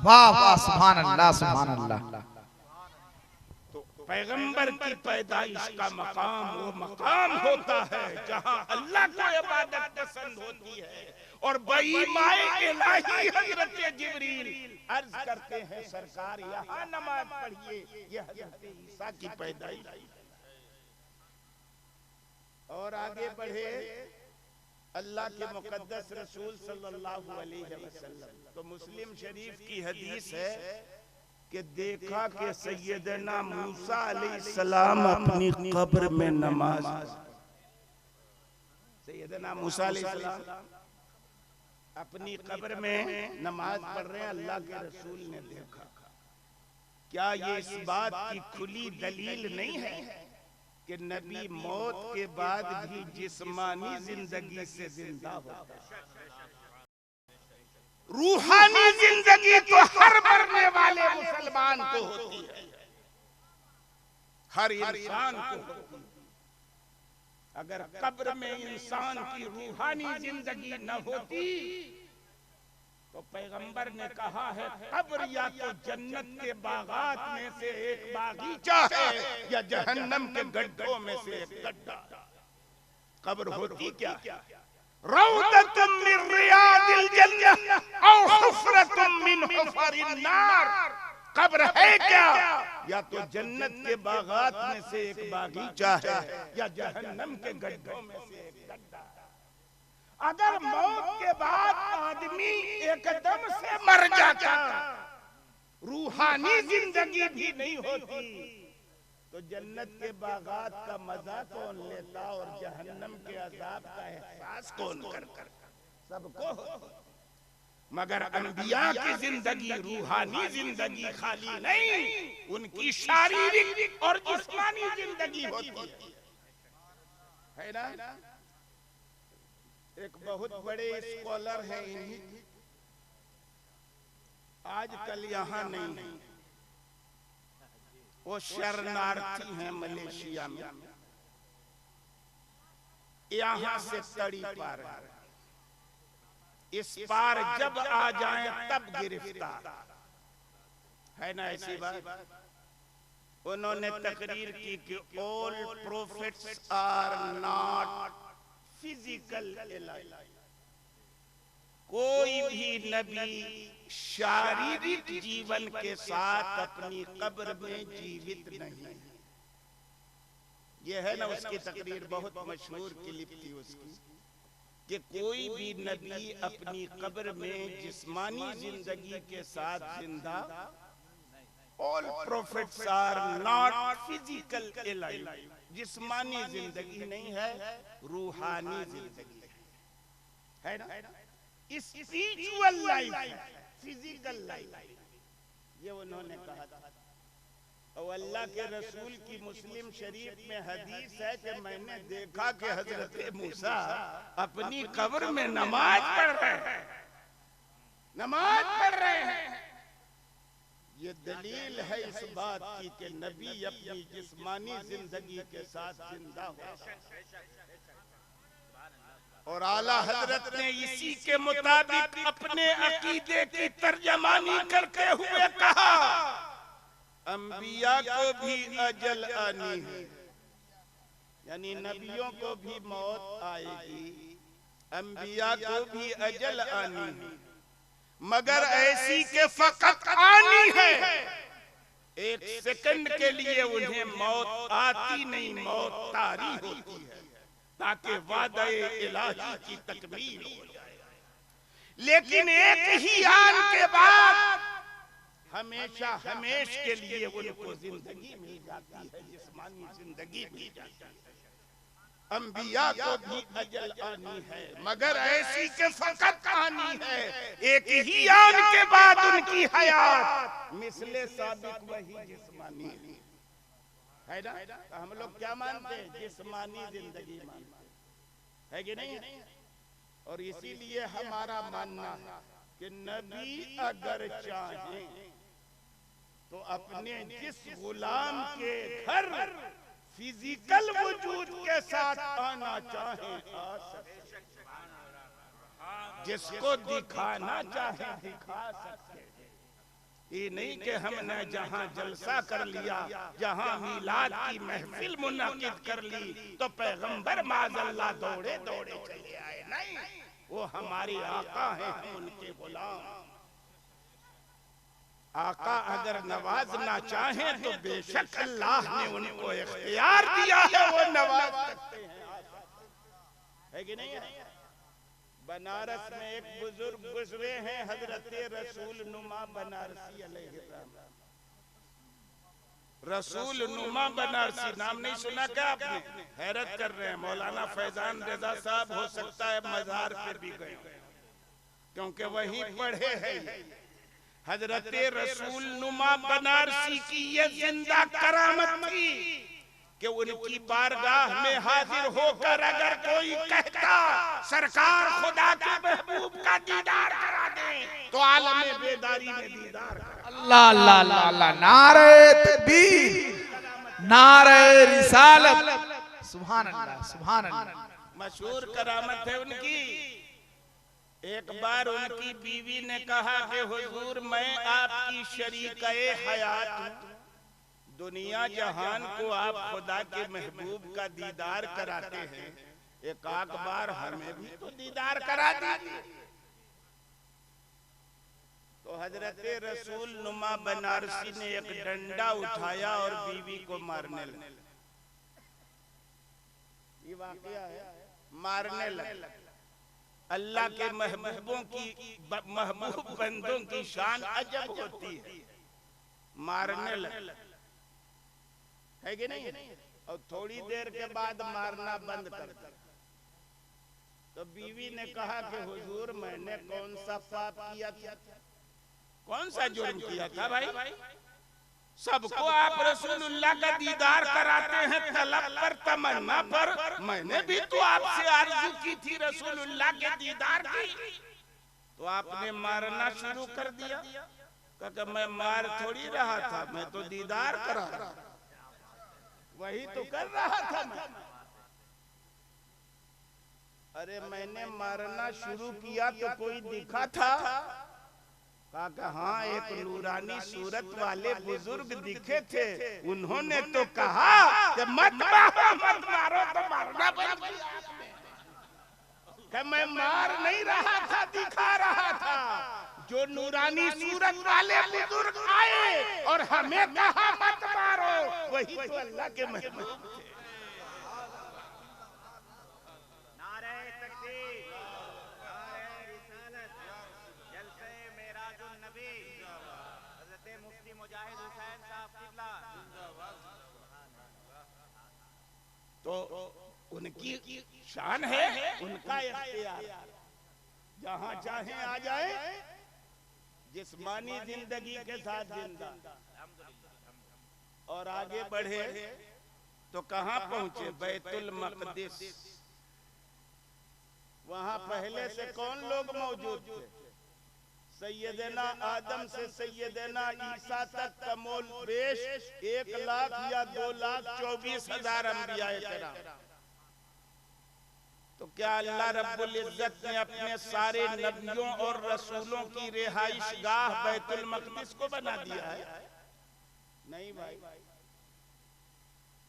वाह वाह, सुभान अल्लाह सुभान अल्लाह। तो पैगंबर की पैदाइश का मकाम वो मकाम होता है जहां अल्लाह को इबादत पसंद होती है। और बईमाए इलाही हजरत जिब्रील अर्ज करते हैं, सरकार यहाँ नमाज पढ़िए, ये हजरत ईसा की पैदाइश। और आगे बढ़े, अल्लाह के मुकद्दस रसूल सल्लल्लाहु अलैहि वसल्लम, तो मुस्लिम शरीफ की हदीस है कि देखा कि सैयदना मूसा अलैहिस्सलाम अपनी कब्र में नमाज, सैयदना मूसा अलैहिस्सलाम अपनी कब्र में नमाज पढ़ रहे हैं, अल्लाह के रसूल ने देखा। क्या ये इस बात की खुली दलील नहीं है कि नबी मौत के बाद भी जिस्मानी जिंदगी से जिंदा होता है? रूहानी जिंदगी तो हर मरने वाले मुसलमान को होती है, हर इंसान को होती है। अगर कब्र में इंसान की रूहानी जिंदगी न होती तो पैगंबर ने कहा है, कब्र या तो जन्नत के बागात में से एक बागीचा है या जहन्नम के गड्ढों में से एक गड्ढा। कब्र होती क्या? रौदतुम मिन रियादिल जन्नह औ हुफ्रतुम मिन हुफरिन नार। कब्र है क्या? या तो जन्नत के बागात में से एक बागीचा है या जहन्नम के गड्ढों में से एक गड्ढा। अगर मौत के बाद आदमी एकदम से मर जाता, रूहानी जिंदगी भी नहीं होती, तो जन्नत के बागात का मजा कौन लेता और जहन्नम के अजाब का एहसास कौन करता? सबको। मगर अंबिया की जिंदगी, रूहानी जिंदगी खाली नहीं, उनकी शारीरिक और जिस्मानी जिंदगी होती है ना? एक बहुत बड़े स्कॉलर हैं, आजकल यहाँ नहीं, वो शरणार्थी हैं मलेशिया में, यहाँ से तड़ी पार है। इस पार जब आ जाएं तब गिरफ्तार है ना, ऐसी बात। उन्होंने तकरीर की कि all prophets are not physical alive. कोई भी नबी शारीरिक जीवन के साथ अपनी कब्र में जीवित नहीं। यह है ना उसकी तकरीर, बहुत मशहूर क्लिप थी उसकी, कि कोई भी नबी अपनी कब्र में जिस्मानी जिंदगी के साथ जिंदा, all prophets are not physical alive. जिस्मानी जिंदगी नहीं है, रूहानी जिंदगी है ना, स्पिरिचुअल लाइफ, फिजिकल लाइफ, ये उन्होंने कहा था। और अल्लाह के रसूल की मुस्लिम शरीफ में हदीस है कि मैंने देखा कि हजरत मूसा अपनी कब्र में नमाज पढ़ रहे हैं, नमाज पढ़ रहे हैं। ये दलील है इस बात की कि नबी अपनी जिस्मानी जिंदगी के साथ जिंदा हो। और आला हजरत ने इसी के मुताबिक अपने अकीदे की तर्जमानी करते हुए कहा, अंबिया को भी अजल आनी है, यानी नबियों को भी मौत आएगी, अंबिया को भी अजल आनी है, मगर ऐसी के फकत आनी है। एक सेकंड के लिए उन्हें मौत आती नहीं, मौत तारी होती है ताकि वादे इलाही की तकमील हो जाए। लेकिन एक ही आन के बाद हमेशा हमेश के लिए उनको जिंदगी मिल जाती है, जिस्मानी जिंदगी मिल जाती है। अंबिया को भी अजल आनी है, मगर ऐसी के फकत आनी है। एक ही आन के बाद उनकी हयात मिसले साबिक वही जिस्मानी है ना। तो हम लोग क्या मानते हैं? जिस्मानी जिंदगी मानते है कि नहीं? और इसीलिए हमारा मानना है कि नबी अगर चाहें तो अपने जिस गुलाम के घर फिजिकल वजूद के साथ आना चाहें आ सकते, जिसको दिखाना चाहें दिखा सकते। ये नहीं कि हमने जहां जलसा कर लिया, जहां मिलाद की महफिल मुनाकिद कर ली तो पैगंबर माज़अल्लाह दौड़े दौड़े चले आए। नहीं, वो हमारे आका हैं, हम उनके गुलाम। आका अगर नवाजना चाहें तो बेशक अल्लाह ने उनको इख्तियार दिया है, वो नवाज सकते हैं। है कि नहीं है? बनारस में एक बुजुर्ग गुजरे हैं, हजरत रसूल नुमा बनारसी अलैहिस्सलाम। रसूल नुमा बनारसी नाम नहीं सुना क्या आपने? हैरत कर रहे हैं। मौलाना फैजान रजा साहब हो सकता है मजार पे भी गए, क्योंकि वहीं पढ़े हैं। हजरत रसूल नुमा बनारसी की ये जिंदा करामत थी कि उनकी बारगाह में हाजिर होकर अगर कोई कहता सरकार खुदा के महबूब का दीदार करा दें तो आलम बेदारी में दीदार करा। अल्लाह अल्लाह अल्लाह अल्लाह, नारे तकबीर, नारे रिसालत, सुभान अल्लाह सुभान अल्लाह। मशहूर करामत है उनकी। एक बार उनकी बीवी ने कहा कि हुजूर मैं आपकी शरीके हयात हूं, दुनिया जहान को आप खुदा के महबूब का दीदार कराते हैं, एक आध बार हमें भी तो दीदार करा दीजिए। तो हजरत रसूल नुमा बनारसी ने एक डंडा उठाया और बीवी को मारने लगे। ये वाकया है, मारने लगे। अल्लाह के महबूबों की, महबूब बंदों की शान अजब होती है। मारने लगे, है कि नहीं? और थोड़ी देर के बाद मारना बंद कर दिया। तो बीवी ने कहा कि हुजूर मैंने कौन सा पाप किया था, कौन सा जुर्म किया था भाई? सबको आप रसूलुल्लाह का दीदार कराते हैं तलब पर, तमन्ना पर। मैंने भी तो आपसे आरज़ू की थी रसूलुल्लाह के दीदार की, तो आपने मारना शुरू कर दिया। क्योंकि मैं मार थोड़ी रहा था, मैं तो दीदार करा रहा, वही तो कर रहा था मैं। अरे मैंने मारना शुरू किया तो कोई दिखा था? कहा हाँ, एक नूरानी सूरत वाले बुजुर्ग दिखे थे, उन्होंने तो कहा कि मत मारो मत मारो, तो मारना बंद किया आपने। कि मैं मार नहीं रहा था, दिखा रहा था। जो नूरानी सूरत वाले बुजुर्ग आए और हमें कहा मत मारो, वही तो अल्लाह के महबूब थे। तो उनकी शान है, उनका इख्तियार, जहां चाहे आ जाए, जिस्मानी जिंदगी के साथ जिंदा। और आगे बढ़े तो कहां पहुंचे? बैतुल मक़दिस। वहां पहले से कौन लोग मौजूद थे? सैयदना आदम से सैयदना ईसा तक कमोल बेश 1,00,000 या 2,24,000 अंबियाए किराम। तो क्या अल्लाह रब्बुल इज्जत ने अपने सारे नबियों और रसूलों की रिहाइश गाह बैतुल मक़दिस को बना दिया है? नहीं भाई,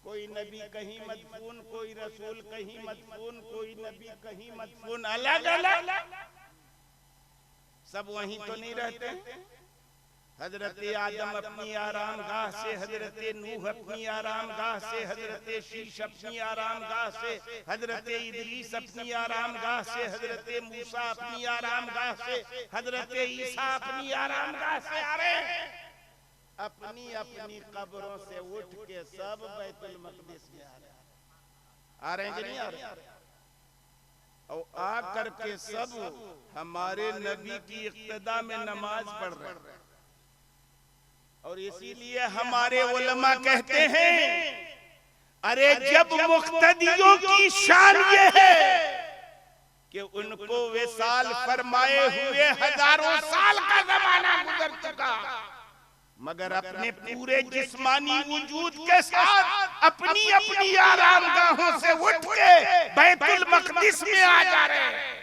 कोई नबी कहीं मदफून, कोई रसूल कहीं मदफून, कोई नबी कहीं मदफून, अलग अलग, सब वहीं तो नहीं रहते। हजरत आदम अपनी आराम गाह से, हजरत नूह अपनी आराम गाह से, हजरत शीश अपनी आराम गाह से, हजरत इदरीस अपनी आराम गाह से, हजरत मूसा अपनी आराम गाह से, हजरत ईसा अपनी आराम गाह से आ रहे हैं। अपनी अपनी कब्रों से उठ के सब बैतुल मक़दिस में आ रहे हैं कि नहीं आ रहे? और आ करके सब हमारे नबी की इक्तदा में नमाज पढ़ रहे हैं। और इसीलिए हमारे उलमा कहते हैं, अरे जब मुक्तदियों की शान ये है कि उनको विसाल फरमाए हुए हजारों साल का जमाना गुजर चुका, मगर अपने पूरे जिस्मानी वजूद के साथ अपनी अपनी आरामगाहों से उठ के बैतुल मक़दिस में आ जा रहे हैं।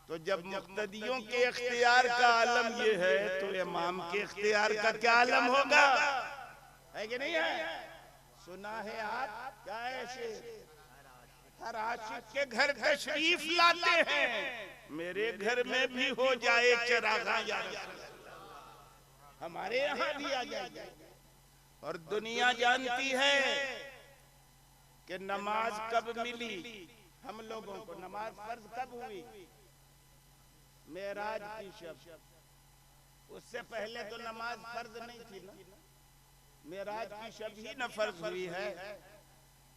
तो जब मुक़्तदियों के इख्तियार का आलम ये है, तो इमाम के इख्तियार का क्या आलम होगा? है कि नहीं है? सुना है आप क्या ऐसे हर आशिक के घर तशरीफ लाते हैं, मेरे घर में भी हो जाए चरागा या हमारे यहाँ भी आ जाए। और दुनिया जानती है कि नमाज कब मिली हम लोगों को, नमाज फर्ज कब हुई? मेराज की शब, उससे पहले तो नमाज फर्ज नहीं थी ना, मेराज की शब ही न फर्ज हुई है।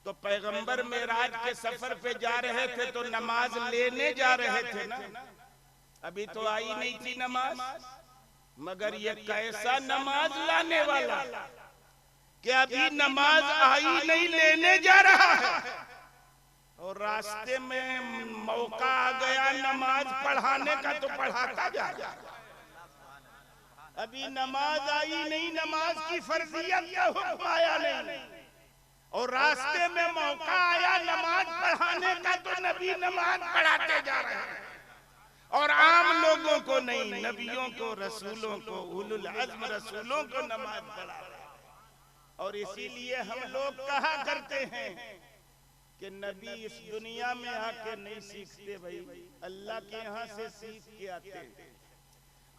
तो पैगंबर मेराज के सफर पे जा रहे थे तो नमाज लेने जा रहे थे ना, अभी तो आई नहीं थी नमाज। मगर ये कैसा नमाज लाने वाला कि अभी नमाज आई नहीं, लेने जा रहा है, और रास्ते में मौका आ गया नमाज पढ़ाने का तो पढ़ाता जा रहा है। अभी नमाज आई नहीं, नमाज की फर्जियत का हुक्म आया नहीं, और रास्ते में मौका आया नमाज पढ़ाने का तो नबी नमाज पढ़ाते जा रहे हैं। और आम लोगों को नहीं, नबियों को, रसूलों को, उलुल अज़्म रसूलों को नमाज पढ़ा रहे हैं। और इसीलिए हम लोग कहा करते हैं कि नबी इस दुनिया में आके नहीं सीखते भाई, अल्लाह के यहाँ से सीख के आते हैं।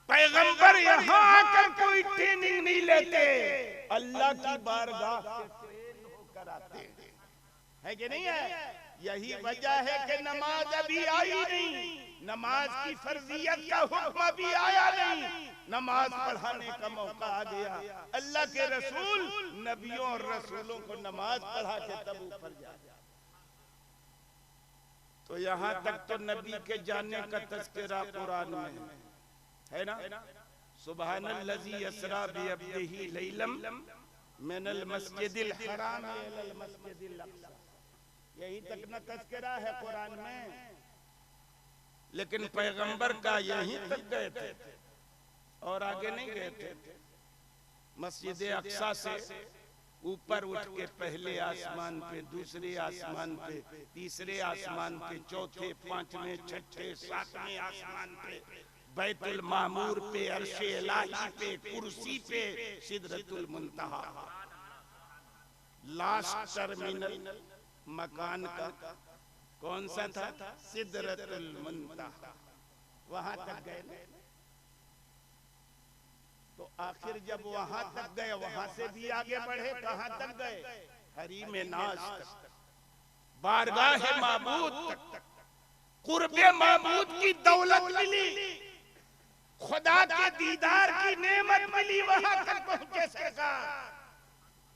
पैगंबर यहाँ आकर कोई ट्रेनिंग नहीं लेते, अल्लाह की बारगाह से ट्रेन होकर आते हैं। है कि नहीं है? यही वजह है कि नमाज अभी आई नहीं, नमाज की फर्जियत का हुक्म अभी आया नहीं, नमाज पढ़ाने का मौका आ गया। अल्लाह के रसूल नबियों और रसूलों को नमाज पढ़ा के तब ऊपर जा। तो यहाँ तक तो नबी के जाने का तज़किरा कुरान में है ना। सुबहानल्लज़ी यसरा बिअब्दिही लैलम मिनल मस्जिदिल हराम इलल मस्जिदिल अक़सा, यही तक न तज़किरा है कुरान में। लेकिन पैगंबर का यहीं तक गए थे और आगे नहीं गए थे। मस्जिद अक़सा से ऊपर उठ के पहले आसमान पे, दूसरे आसमान पे, तीसरे आसमान पे, चौथे, पांचवें, छठे, सातवें आसमान पे, बैतुल मामूर पे, अर्शे इलाही पे, कुर्सी पे, सिदरतुल मुंतहा, लास्ट टर्मिनल मकान का कौन सा था? सिदरतुल मुंतहा, वहां तक गए। तो आखिर जब वहां तक गए, वहां से भी आगे बढ़े, कहां तक गए? हरीम नाज तक, बारगाह माबूद तक, कुर्बे माबूद की दौलत मिली, खुदा के दीदार की नेमत मिली, वहां तक पहुंचे।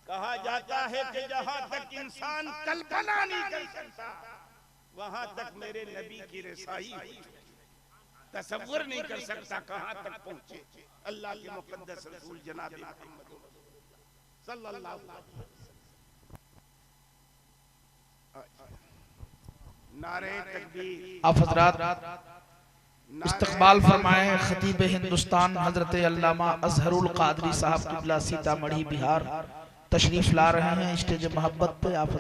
कहा जाता है कि जहां तक इंसान कल्पना नहीं कर सकता, वहां तक मेरे नबी की रसाई हुई। तसव्वुर नहीं कर सकता कहां तक पहुंचे अल्लाह के मुक़द्दस रसूल जनाब मोहम्मद सल्लल्लाहु अलैहि वसल्लम। नारे तकबीर। आप हज़रात इस्तक़बाल फरमाएं खतीब हिंदुस्तान हजरत अल्लामा अज़हरुल क़ादरी साहब क़िबला सीतामढ़ी बिहार तशरीफ ला रहे हैं स्टेज मोहब्बत पे। आप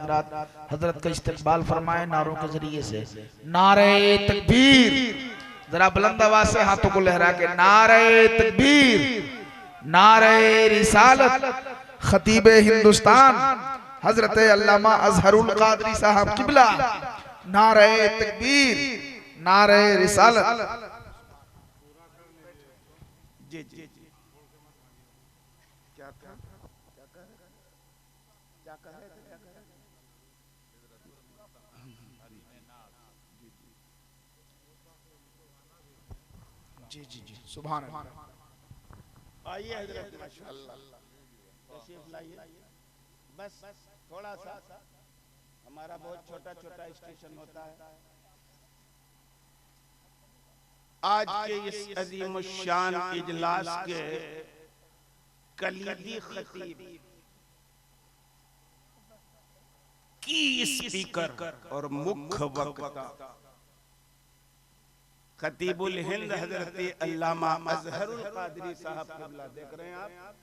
हजरत का इस्तक़बाल फरमाएं नारों के जरिए से। नारे तकबीर, जरा बुलंद आवाज से हाथों को लहरा के नारे तकबीर, नारे रिसालत, खतीब हिंदुस्तान हजरत अल्लामा अज़हरुल क़ादरी साहब क़िबला, नारे तकबीर, नारे रिसालत। जी जी जी, क्या था? क्या कहे? जी जी जी, सुभान अल्लाह। आइए हजरत, माशाअल्लाह तशरीफ लाइए। बस थोड़ा सा, हमारा बहुत छोटा छोटा स्टेशन होता है। आज के इस अजीम शान इजलास के कलीदी खतीब की स्पीकर और मुख्य वक्ता खतीबुल हिंद हजरत अल्लामा अजहरुल कादरी साहब क़िबला देख रहे हैं आप।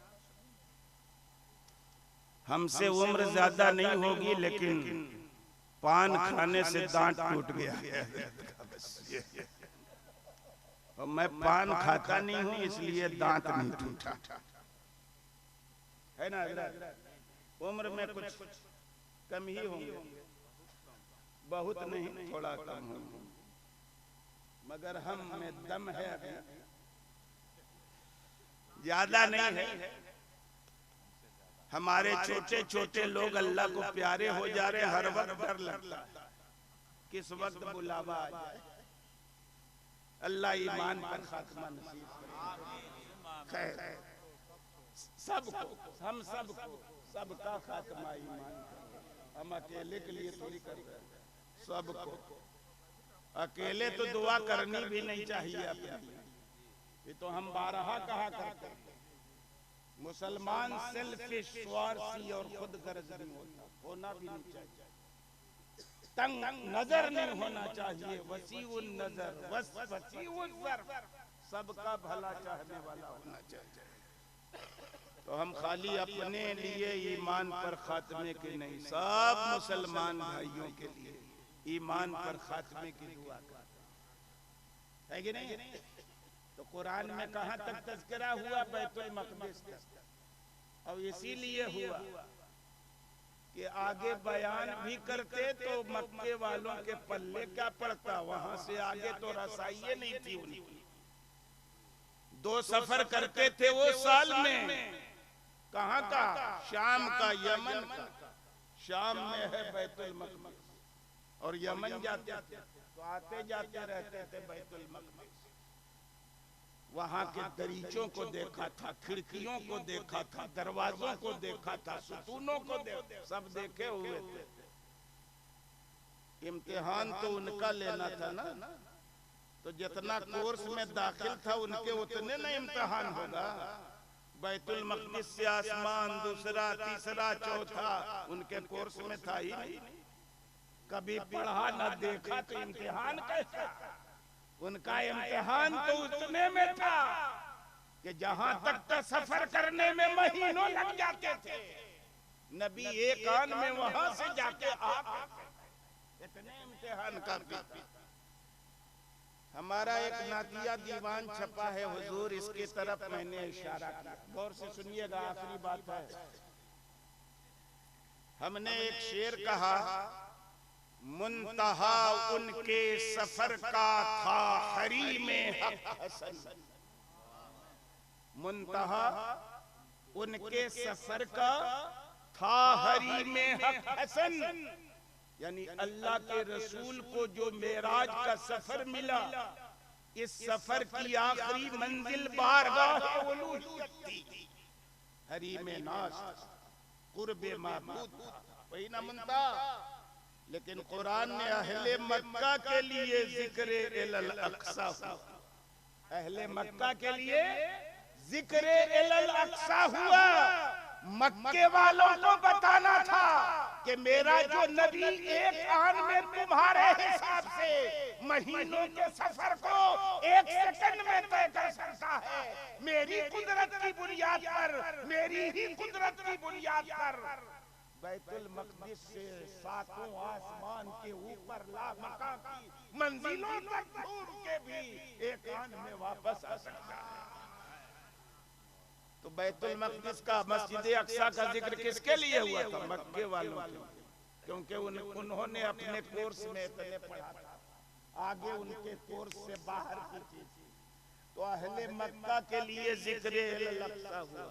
हमसे उम्र ज्यादा नहीं होगी, लेकिन पान खाने से दांत टूट गया। और मैं पान खाता नहीं हूं, इसलिए दांत नहीं टूटा, है ना। उम्र में कुछ कम ही होंगे, बहुत नहीं, थोड़ा कम होंगे, मगर हम में दम है, अभी ज्यादा नहीं है। हमारे छोटे छोटे लोग अल्लाह को प्यारे हो जा रहे, हर वक्त डर लगता किस वक्त बुलावा आ जाए। अल्लाह ईमान पर खात्मा नसीब करे। खैर, सबको, हम सबको, सबका खात्मा ईमान करे। हम अकेले के लिए थोड़ी कर रहे हैं, सबको। अकेले तो दुआ करनी भी नहीं चाहिए अपनी, ये तो हम बारहा कहा करते हैं। मुसलमान सेल्फिश, स्वार्थी और खुद गर्ज नहीं होना भी नहीं चाहिए। तंग नजर नहीं होना चाहिए, वसीउन नजर, वसीउन ज़र्फ़, सबका भला चाहने वाला होना चाहिए। तो हम खाली अपने लिए ईमान पर खात्मे के नहीं, सब मुसलमान भाइयों के लिए ईमान पर खात्मे की दुआ करते हैं, है कि नहीं। तो कुरान में कहां तक तज़किरा हुआ? बैतुल मक़दिस तक। और इसीलिए हुआ कि आगे बयान भी करते तो मक्के वालों के पल्ले क्या पड़ता, वहां से आगे तो रसाई नहीं थी उनकी। 2 सफर करते थे वो साल में, कहां का? शाम का, यमन का। शाम में है बैतुल मक़दिस, और यमन जाते थे तो आते जाते रहते थे बैतुल मक़दिस। वहां के दरीचों को देखा था, खिड़कियों को देखा था, दरवाजों को देखा था, सुतूनों को सब देखे हुए थे। इम्तिहान तो उनका लेना था ना, तो जितना कोर्स में दाखिल था उनके उतने ना इम्तिहान होगा। बैतुल मक़दिस से आसमान दूसरा, तीसरा, चौथा उनके कोर्स में था ही नहीं। कभी पढ़ा न देखा तो इम्तिहान कैसा? उनका इम्तिहान तो उतने में था कि जहां तक का सफर करने में महीनों लग जाते थे, नबी एक आन में वहां से जाके आते। इतने इम्तिहान का भी। हमारा एक नातिया दीवान छपा है हुजूर, इसकी तरफ मैंने इशारा किया, गौर से सुनिएगा, आखिरी बात है। हमने एक शेर कहा, मुंतहा उनके सफर का था हरी में हक हसन। मुंतहा उनके सफर का था हरी में हक हसन, यानी अल्लाह के रसूल को जो मेराज का सफर मिला, इस सफर की आखिरी मंजिल बारगाह उलूहियत थी। हरी में नाज कुर्बे माबूद, वही ना मुंतहा। लेकिन कुरान ने अहले मक्का के लिए जिक्र इलल अक्सा हुआ। अहले मक्का के लिए जिक्र इलल अक्सा हुआ। मक्के वालों को बताना था कि मेरा जो नबी एक आन में तुम्हारे हिसाब से महीनों के सफर को 1 सेकंड में तय कर सकता है, मेरी कुदरत की बुनियाद पर, मेरी ही कुदरत की बुनियाद पर बैतुल मक़दिस से 7 आसमान के ऊपर लामका की मंजिलों तक घूम के भी एक आन में वापस आ सकता है। तो बैतुल मक़दिस का, मस्जिद अक्सा का जिक्र किसके लिए हुआ था? मक्के वालों के, क्योंकि उन्होंने अपने कोर्स में इतने पढ़ा था, आगे उनके कोर्स से बाहर की चीज। तो अहले मक्का के लिए जिक्र इलल अक्सा हुआ।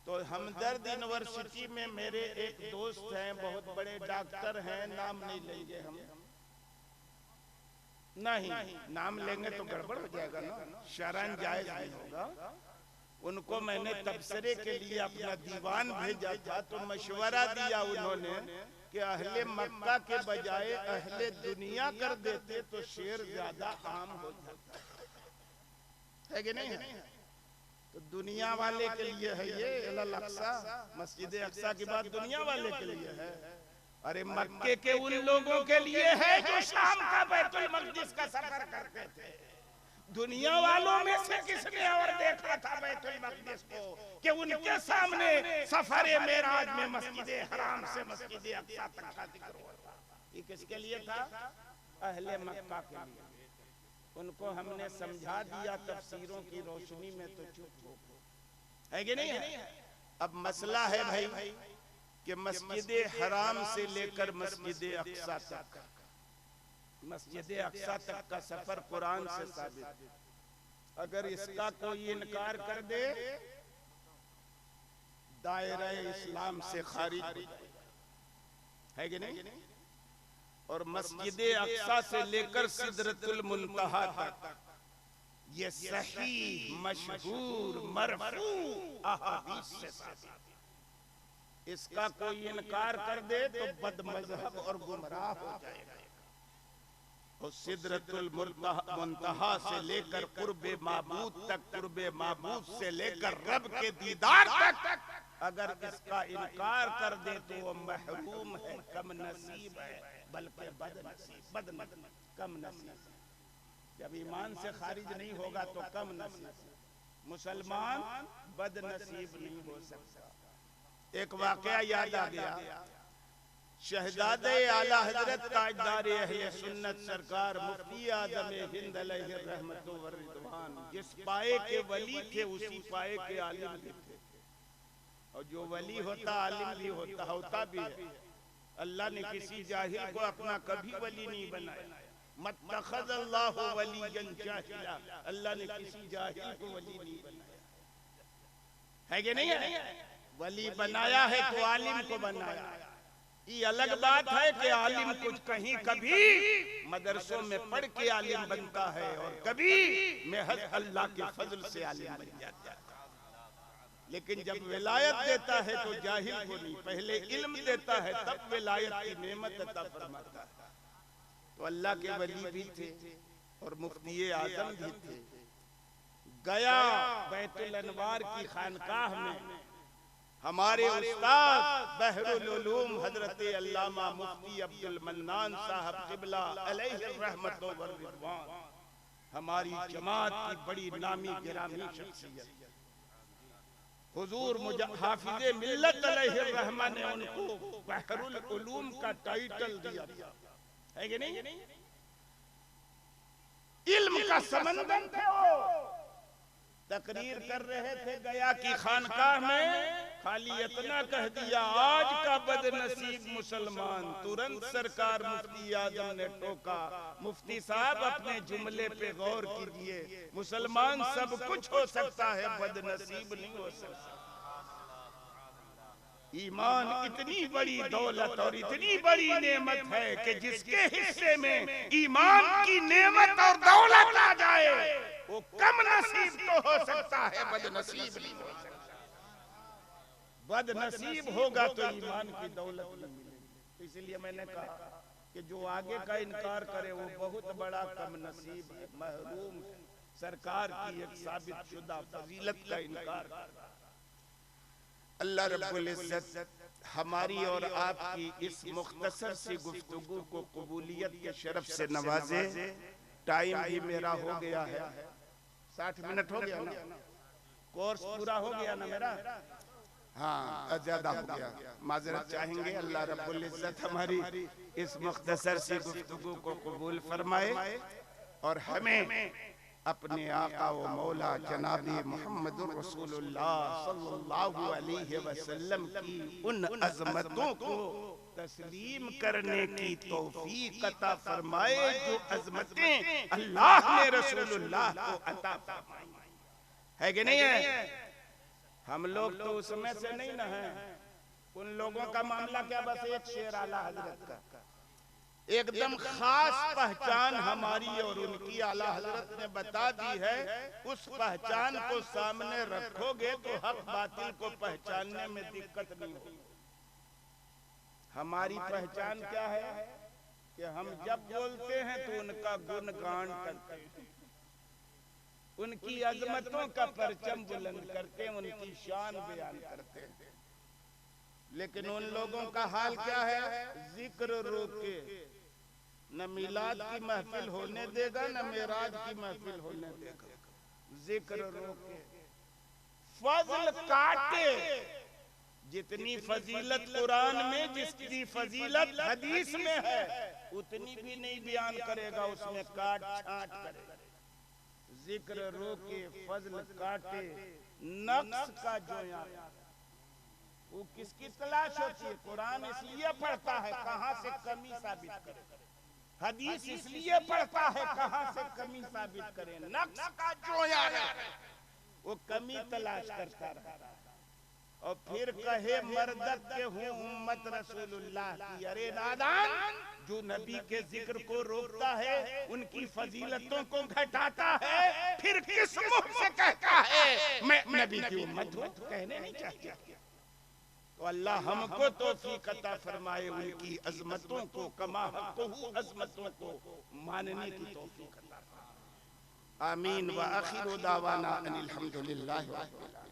तो हमदर्द यूनिवर्सिटी में मेरे एक दोस्त हैं, बहुत बड़े डॉक्टर हैं, नाम नहीं लेंगे हम, नहीं नाम लेंगे तो गड़बड़ हो जाएगा ना, शरन जायज नहीं होगा। उनको मैंने तबसरे के लिए अपना दीवान भेजा था, तो मशवरा दिया उन्होंने कि अहले मक्का के बजाय अहले दुनिया कर देते तो शेर ज्यादा आम हो जाता है कि नहीं है? तो दुनिया वाले के लिए है ये इलल अक्सा, मस्जिद अक्सा की बात दुनिया वाले के लिए है। अरे मक्के के उन लोगों के लिए है जो शाम का बैतुल मक़दिस का सफर करते थे। दुनिया वालों में से किसने और देखा था बैतुल मक़दिस को कि उनके सामने सफर मेराज में मस्जिद हराम से मस्जिद अक़सा तक का जिक्र होता। ये किसके लिए था? अहले मक्का के लिए। उनको हमने समझा दिया तफसीरों की रोशनी में तो चुप हो है कि नहीं है? अब मसला है भाई कि मस्जिद हराम से लेकर मस्जिद अक़सा तक, मस्जिद अक़सा तक का सफर कुरान से साबित। अगर इसका कोई इनकार कर दे दायरा इस्लाम से खारिज हो जाएगा, है कि नहीं? और मस्जिद अक़सा से लेकर सिदरतुल मुंतहा तक ये सही मशहूर मरफू अहादीस से साबित। इसका कोई इनकार कर दे तो बदमज़हब और गुमराह हो जाएगा। और सिदरतुल मुंतहा से लेकर कुर्बे माबूद तक, कुर्बे माबूद से लेकर रब के दीदार तक अगर इसका इनकार कर दे तो वो महरूम है, कम नसीब है, बल्कि बदनसीब, कम नसीब। जब ईमान से खारिज नहीं होगा तो कम नसीब। मुसलमान बदनसीब नहीं हो सकता। एक वाकया याद आ गया। शहजादे आला हजरत ताजदार अहले सुन्नत सरकार मुफ्ती आज़म हिंद अलैहि रहमतु व रिदवान जिस पाए के वली थे उसी पाए के आलिम भी थे। और जो वली होता आलिम भी होता भी है। अल्लाह ने किसी जाहिल को अपना कभी वली नहीं बनाया। मत्तखज़ल्लाहु वलिय्यन जाहिला, अल्लाह ने किसी जाहिल को वली नहीं बनाया, है कि नहीं है? वली बनाया है तो आलिम को बनाया। ये अलग बात है कि आलिम कुछ कहीं कभी मदरसों में पढ़ के आलिम बनता है और कभी महज अल्लाह के फजल से आलिम बन जाता है। लेकिन जब विलायत देता है तो जाहिल को नहीं, पहले इल्म देता है तब विलायत की नेमत अता फरमाता है। तो अल्लाह के वली भी थे और मुफ्ती आज़म भी थे। गया बैतुल अनवार की खानकाह में हमारे उस्ताद बहरुल उलूम हजरत अल्लामा मुफ्ती अब्दुल मन्नान साहब क़िबला अलैहि रहमतु व रिदवान, हमारी जमात की बड़ी नामी गिरामी शख्सियत हुजूर हाफिज़े मिल्लत अलैहि रहमा ने उनको बहरुल उलूम का टाइटल दिया था, है कि नहीं? इल्म का समंदर थे वो। तकरीर कर रहे थे गया की खानकाह में, खाली इतना कह दिया आज का बदनसीब मुसलमान। तुरंत सरकार मुफ्ती आज़म ने टोका, मुफ्ती साहब अपने जुमले पे गौर कीजिए। मुसलमान सब कुछ हो सकता है, बदनसीब नहीं हो सकता। ईमान इतनी बड़ी दौलत और इतनी बड़ी नेमत है कि जिसके हिस्से में ईमान की नेमत और दौलत आ जाए वो कम नसीब तो हो सकता है, बदनसीब नहीं हो सकता। बदनसीब होगा तो ईमान की दौलत नहीं मिलेगी। इसलिए मैंने कहा कि जो आगे का इनकार करे वो बहुत बड़ा कम नसीब है, महरूम है। सरकार की एक साबित शुदा फजीलत का इनकार। अल्लाह रब्बुल इज्जत हमारी और आपकी इस मुख्तसर सी गुफ्तगू को कबूलियत के शरफ से नवाजे। टाइम भी मेरा हो गया है, 60 मिनट हो गया ना, कोर्स पूरा हो गया ना मेरा? हाँ, ज्यादा हो गया, माजरत चाहेंगे। अल्लाह रब्बुल इज्जत हमारी इस मुख्तसर सी गुफ्तगू को कबूल फरमाए और हमें अपने आका व मौला जनाबी मुहम्मदुर रसूलुल्लाह सल्लल्लाहु अलैहि वसल्लम की उन अज़मतों को तस्लीम करने की तौफीक अता फरमाए जो अज़मतें अल्लाह ने रसूलुल्लाह को अता फरमाई, है कि नहीं है? हम लोग तो उसमें से नहीं ना है। उन लोगों का मामला क्या, बस एक शेर आला हजरत का एकदम खास पहचान हमारी और उनकी आला हजरत ने बता दी है। उस पहचान को सामने रखोगे तो हक बातिल को पहचानने में दिक्कत नहीं होगी। हमारी पहचान क्या है कि हम जब बोलते हैं तो उनका गुणगान करते हैं, उनकी अजमतों का परचम बुलंद करते हैं, उनकी शान बयान करते हैं। लेकिन उन लोगों का हाल क्या है? जिक्र रोके, न मिलाद की महफिल होने देगा न मेराज की महफिल होने देगा। जिक्र रोके, फजल काटे। जितनी फजीलत कुरान में, जितनी फजीलत हदीस में है, उतनी भी नहीं बयान करेगा, उसमें काट छांट करेगा। जिक्र रोके, फजल काटे, नक्स का जोया। वो किसकी तलाश होती है? कुरान इसलिए पढ़ता है कहां से कमी साबित करे, हदीस इसलिए पढ़ता है कहां से कमी साबित करे। नक्स का जोया है, वो कमी तलाश करता रहता है। और फिर कहे मर्दत के हूँ उम्मत रसूलुल्लाह की। अरे नादान, जो नबी के जिक्र को रोकता है, उनकी फजीलतों को घटाता है, फिर किस मुंह से कहता है मैं नबी की उम्मत हूँ? कहने नहीं चाहिए। तो अल्लाह हमको तौफीक अता फरमाए उनकी अजमतों को, कमा हक़्क़ुहु अजमतों को मानने की तौफीक अता फरमाए। आमीन व आखिरु दावाना अनिल हम्दुलिल्लाहि रब्बिल आलमीन।